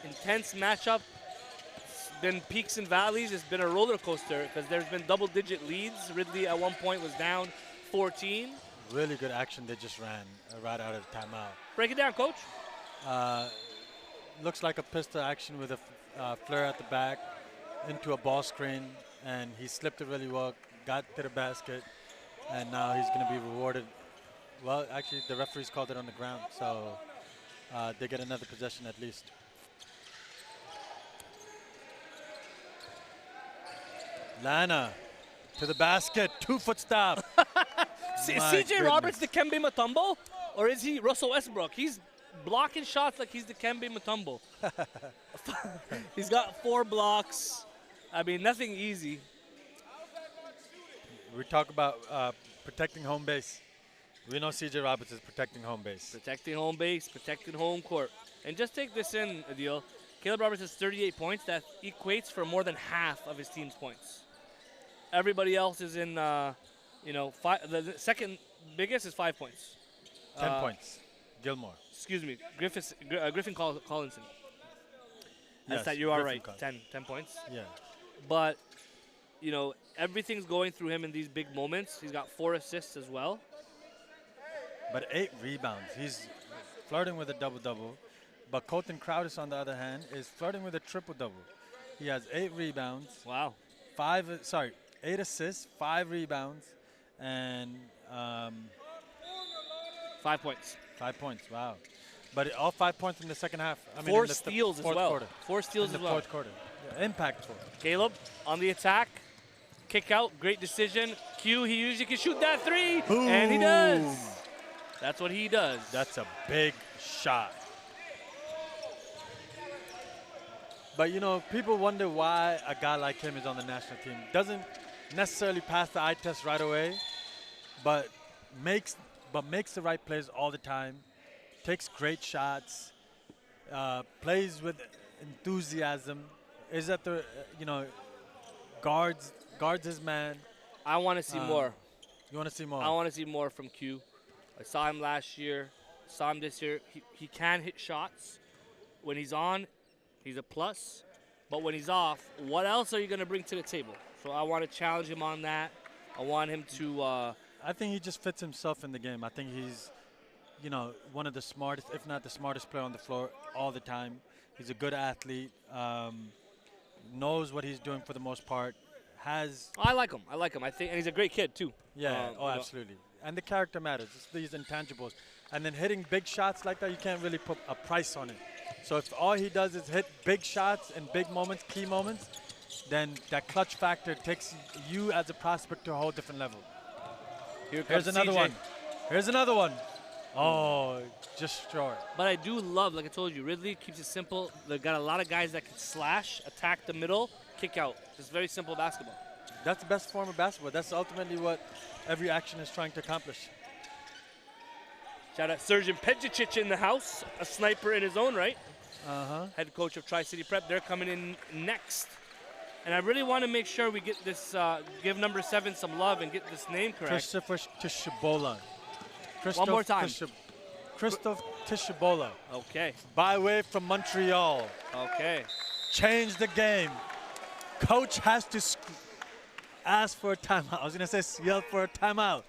Speaker 1: Intense matchup. It's been peaks and valleys. It's been a roller coaster because there's been double-digit leads. Ridley at one point was down 14.
Speaker 2: Really good action they just ran right out of the timeout.
Speaker 1: Break it down, Coach.
Speaker 2: Looks like a pistol action with a flare at the back into a ball screen, and he slipped it really well, got to the basket, and now he's going to be rewarded. Well, actually, the referees called it on the ground, so they get another possession at least. Lana to the basket, 2-foot stop.
Speaker 1: Is
Speaker 2: My
Speaker 1: CJ Roberts the
Speaker 2: goodness.
Speaker 1: Kembe Mutombo, or is he Russell Westbrook? He's blocking shots like he's the Kembe Mutombo. He's got 4 blocks. I mean, nothing easy.
Speaker 2: We talk about protecting home base. We know CJ Roberts is protecting home base.
Speaker 1: Protecting home base, protecting home court. And just take this in, Adil. Caleb Roberts has 38 points. That equates for more than half of his team's points. Everybody else is in, the second biggest is 5 points.
Speaker 2: 10 points. Gilmore.
Speaker 1: Excuse me, Griffin Collinson. That's
Speaker 2: Yes,
Speaker 1: that you are
Speaker 2: Griffin
Speaker 1: right,
Speaker 2: Collins.
Speaker 1: 10 points.
Speaker 2: Yeah.
Speaker 1: But, everything's going through him in these big moments. He's got 4 assists as well.
Speaker 2: But 8 rebounds. He's flirting with a double-double. But Colton Crowdis, on the other hand, is flirting with a triple-double. He has 8 rebounds.
Speaker 1: Wow.
Speaker 2: 8 assists, 5 rebounds, and
Speaker 1: 5 points.
Speaker 2: 5 points. Wow. But all 5 points in the second half. I
Speaker 1: Four
Speaker 2: mean,
Speaker 1: steals as
Speaker 2: fourth
Speaker 1: well.
Speaker 2: Quarter.
Speaker 1: 4 steals
Speaker 2: In
Speaker 1: as
Speaker 2: the
Speaker 1: well.
Speaker 2: fourth quarter. Yeah, impactful.
Speaker 1: Caleb on the attack. kick out, great decision. Q, he usually can shoot that three, and he does. That's what he does.
Speaker 2: That's a big shot. But you know, people wonder why a guy like him is on the national team. Doesn't necessarily pass the eye test right away, but makes the right plays all the time. Takes great shots. Plays with enthusiasm. Is at the guards his man.
Speaker 1: I want to see more.
Speaker 2: You want to see more?
Speaker 1: I want to see more from Q. I saw him last year. Saw him this year. He can hit shots. When he's on, he's a plus. But when he's off, what else are you going to bring to the table? So I want to challenge him on that. I want him to.
Speaker 2: I think he just fits himself in the game. I think he's, one of the smartest, if not the smartest player on the floor all the time. He's a good athlete. Knows what he's doing for the most part.
Speaker 1: I like him. I think, and he's a great kid too.
Speaker 2: Yeah. Absolutely. And the character matters. It's these intangibles. And then hitting big shots like that, you can't really put a price on it. So if all he does is hit big shots in big moments, key moments, then that clutch factor takes you as a prospect to a whole different level. Here's another one. Here's another one. Oh, just short.
Speaker 1: But I do love, like I told you, Ridley keeps it simple. They've got a lot of guys that can slash, attack the middle, kick out. Just very simple basketball.
Speaker 2: That's the best form of basketball. That's ultimately what every action is trying to accomplish.
Speaker 1: Shout out Sergeant Pedjicic in the house, a sniper in his own right. Head coach of Tri-City Prep. They're coming in next. And I really want to make sure we get this, give number 7 some love and get this name correct.
Speaker 2: Christopher Tishabola.
Speaker 1: One more time.
Speaker 2: Christoph Tishabola.
Speaker 1: Okay.
Speaker 2: By way from Montreal.
Speaker 1: Okay.
Speaker 2: Change the game. Coach has to ask for a timeout. I was going to say yell for a timeout.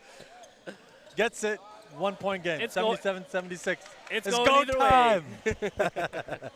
Speaker 2: Gets it. 1 point game. 77-76.
Speaker 1: It's
Speaker 2: go
Speaker 1: going either
Speaker 2: time.
Speaker 1: way.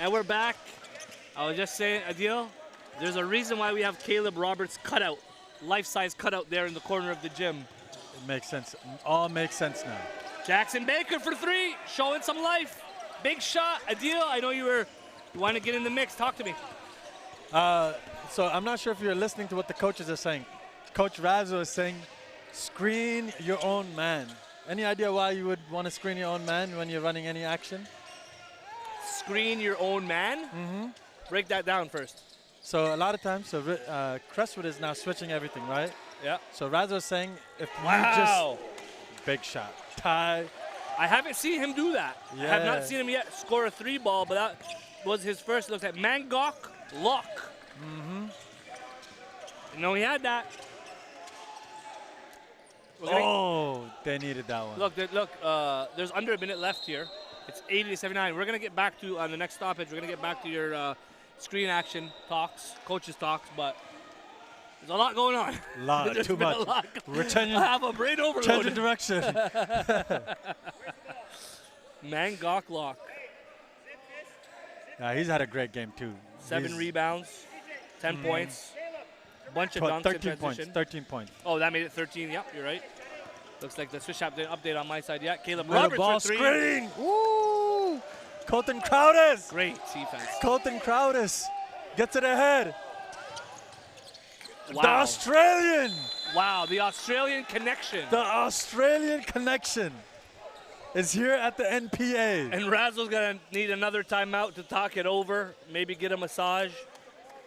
Speaker 1: And we're back. I was just saying, Adil, there's a reason why we have Caleb Roberts cutout, life-size cutout there in the corner of the gym.
Speaker 2: It makes sense. All makes sense now.
Speaker 1: Jackson Baker for 3, showing some life. Big shot. Adil, I know you want to get in the mix. Talk to me.
Speaker 2: So I'm not sure if you're listening to what the coaches are saying. Coach Razzo is saying, screen your own man. Any idea why you would want to screen your own man when you're running any action?
Speaker 1: Screen your own man?
Speaker 2: Mm-hmm.
Speaker 1: Break that down first.
Speaker 2: So a lot of times, Crestwood is now switching everything, right?
Speaker 1: Yeah.
Speaker 2: So Razzo is saying, if you
Speaker 1: Wow.
Speaker 2: just, big shot, tie.
Speaker 1: I haven't seen him do that.
Speaker 2: Yeah.
Speaker 1: I have not seen him yet score a 3 ball, but that was his first. It looks like Mangok Lock.
Speaker 2: Mm-hmm.
Speaker 1: No, he had that.
Speaker 2: They needed that one.
Speaker 1: Look, there's under a minute left here. It's 80-79. We're going to get back to, on the next stoppage, we're going to get back to your screen action talks, coaches talks, but there's a lot going on.
Speaker 2: Too much. We're changing,
Speaker 1: I have a brain overload.
Speaker 2: changing direction.
Speaker 1: Mangok Lock.
Speaker 2: He's had a great game too.
Speaker 1: 7 rebounds, 10 points, bunch of dunks
Speaker 2: 13
Speaker 1: in
Speaker 2: points.
Speaker 1: transition.
Speaker 2: 13 points.
Speaker 1: Oh, that made it 13. Yep, you're right. Looks like the Swish app didn't update on my side yet. Caleb
Speaker 2: Little
Speaker 1: Roberts
Speaker 2: ball
Speaker 1: for 3.
Speaker 2: screen. Woo! Colton Crowdis.
Speaker 1: Great defense.
Speaker 2: Colton Crowdis gets it ahead.
Speaker 1: Wow.
Speaker 2: The Australian.
Speaker 1: Wow, the Australian connection.
Speaker 2: The Australian connection is here at the NPA.
Speaker 1: And Razzle's going to need another timeout to talk it over, maybe get a massage.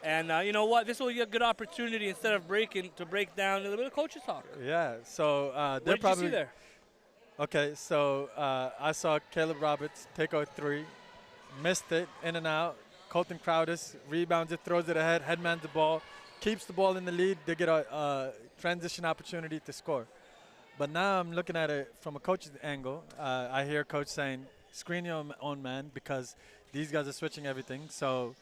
Speaker 1: And you know what? This will be a good opportunity instead of breaking to break down a little bit of coaches talk.
Speaker 2: Yeah, so
Speaker 1: What
Speaker 2: they're
Speaker 1: did
Speaker 2: probably
Speaker 1: you see there?
Speaker 2: Okay, so I saw Caleb Roberts take out 3, missed it, in and out. Colton Crowdis rebounds it, throws it ahead, headmans the ball, keeps the ball in the lead. They get a transition opportunity to score. But now I'm looking at it from a coach's angle. I hear coach saying, screen your own man because these guys are switching everything. So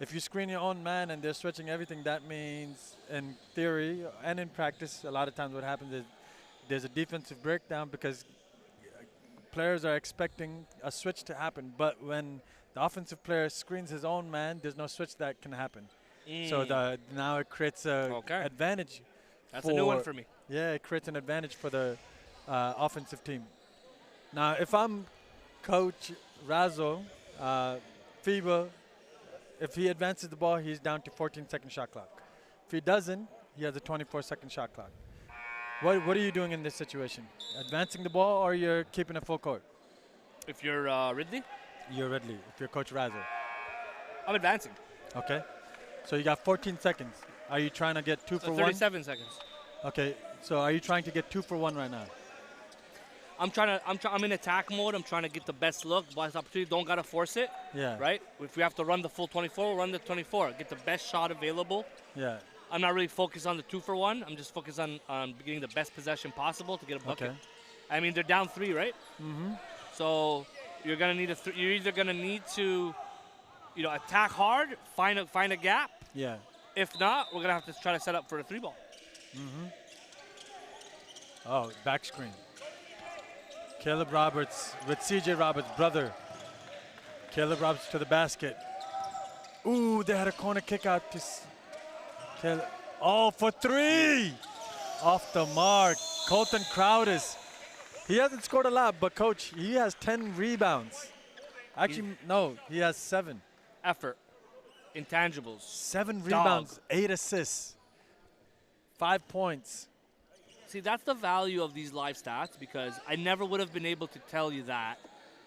Speaker 2: if you screen your own man and they're switching everything, that means in theory and in practice, a lot of times what happens is there's a defensive breakdown because players are expecting a switch to happen. But when the offensive player screens his own man, there's no switch that can happen. So now it creates an advantage.
Speaker 1: That's a new one for me.
Speaker 2: Yeah, it creates an advantage for the offensive team. Now, if I'm Coach Razzo, FIBA, if he advances the ball, he's down to 14-second shot clock. If he doesn't, he has a 24-second shot clock. What are you doing in this situation? Advancing the ball or you're keeping it full court?
Speaker 1: If you're Ridley?
Speaker 2: You're Ridley. If you're Coach Razzo.
Speaker 1: I'm advancing.
Speaker 2: Okay. So you got 14 seconds. Are you trying to get 2 for 1?
Speaker 1: 37 seconds.
Speaker 2: Okay. So are you trying to get 2 for 1 right now?
Speaker 1: I'm in attack mode. I'm trying to get the best look, best opportunity. Don't gotta force it.
Speaker 2: Yeah.
Speaker 1: Right. If we have to run the full 24, we'll run the 24. Get the best shot available.
Speaker 2: Yeah.
Speaker 1: I'm not really focused on the 2 for 1. I'm just focused on getting the best possession possible to get a bucket.
Speaker 2: Okay.
Speaker 1: I mean, they're down 3, right?
Speaker 2: Mm-hmm.
Speaker 1: So you're gonna need you're either gonna need to, attack hard, find a gap.
Speaker 2: Yeah.
Speaker 1: If not, we're gonna have to try to set up for a 3 ball.
Speaker 2: Mm-hmm. Oh, back screen. Caleb Roberts with CJ Roberts' brother. Caleb Roberts to the basket. Ooh, they had a corner kick out to Caleb. Oh, for 3! Off the mark. Colton Crowdis. He hasn't scored a lot, but coach, he has 10 rebounds. Actually, no, he has 7.
Speaker 1: Effort. Intangibles.
Speaker 2: 7 rebounds, 8 assists, 5 points.
Speaker 1: See, that's the value of these live stats because I never would have been able to tell you that.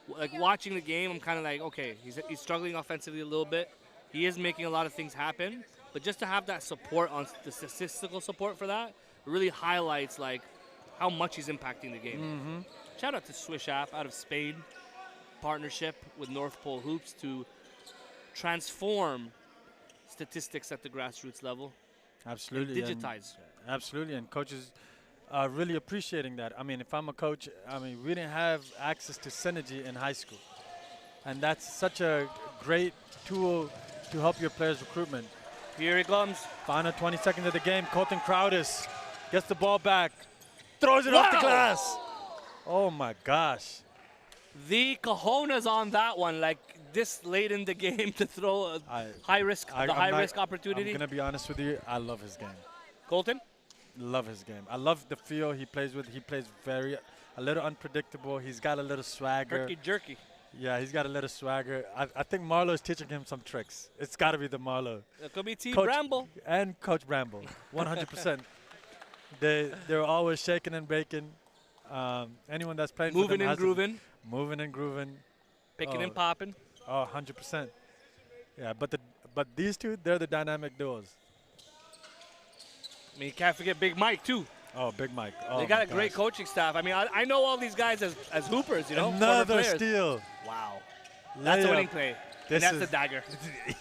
Speaker 1: Like watching the game, I'm kind of like, okay, he's struggling offensively a little bit. He is making a lot of things happen, but just to have that support on the statistical support for that really highlights like how much he's impacting the game.
Speaker 2: Mm-hmm.
Speaker 1: Shout out to Swish App out of Spain, partnership with North Pole Hoops to transform statistics at the grassroots level.
Speaker 2: Absolutely.
Speaker 1: Digitize.
Speaker 2: Absolutely, and coaches are really appreciating that. I mean, if I'm a coach, we didn't have access to Synergy in high school. And that's such a great tool to help your players' recruitment.
Speaker 1: Here he comes.
Speaker 2: Final 20 seconds of the game. Colton Crowdis gets the ball back, throws it off the glass. Oh, my gosh.
Speaker 1: The cojones on that one, like this late in the game to throw a high risk opportunity.
Speaker 2: I'm going to be honest with you. I love his game.
Speaker 1: Colton?
Speaker 2: Love his game. I love the feel he plays with. He plays a little unpredictable. He's got a little swagger.
Speaker 1: Jerky.
Speaker 2: Yeah, he's got a little swagger. I think Marlo is teaching him some tricks. It's got to be the Marlo.
Speaker 1: It could be Bramble.
Speaker 2: And Coach Bramble, 100%. They're always shaking and baking. Anyone that's playing
Speaker 1: Moving and grooving.
Speaker 2: Moving and grooving.
Speaker 1: Picking and popping.
Speaker 2: Oh, 100%. Yeah, but these two, they're the dynamic duos.
Speaker 1: I mean, you can't forget Big Mike, too.
Speaker 2: Oh, Big Mike. Oh,
Speaker 1: they got a great coaching staff. I mean, I know all these guys as hoopers,
Speaker 2: Another steal.
Speaker 1: Wow. That's a winning play. And that's the dagger.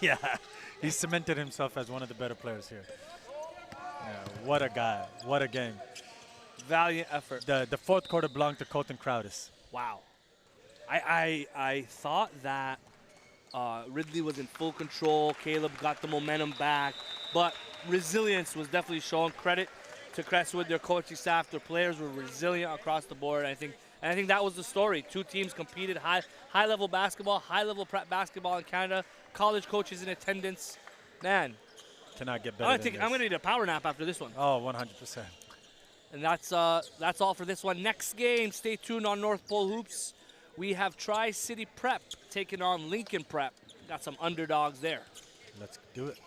Speaker 2: Yeah. He cemented himself as one of the better players here. Yeah, what a guy. What a game.
Speaker 1: Valiant effort.
Speaker 2: The fourth quarter belonged to Colton Crowdis.
Speaker 1: Wow. I thought that Ridley was in full control. Caleb got the momentum back, but resilience was definitely shown. Credit to Crestwood, their coaching staff, their players were resilient across the board. I think that was the story. Two teams competed, high level basketball, high level prep basketball in Canada. College coaches in attendance. Man,
Speaker 2: Cannot get better.
Speaker 1: I'm gonna need a power nap after this one.
Speaker 2: Oh, 100%.
Speaker 1: And that's all for this one. Next game, stay tuned on North Pole Hoops. We have Tri-City Prep taking on Lincoln Prep. Got some underdogs there.
Speaker 2: Let's do it.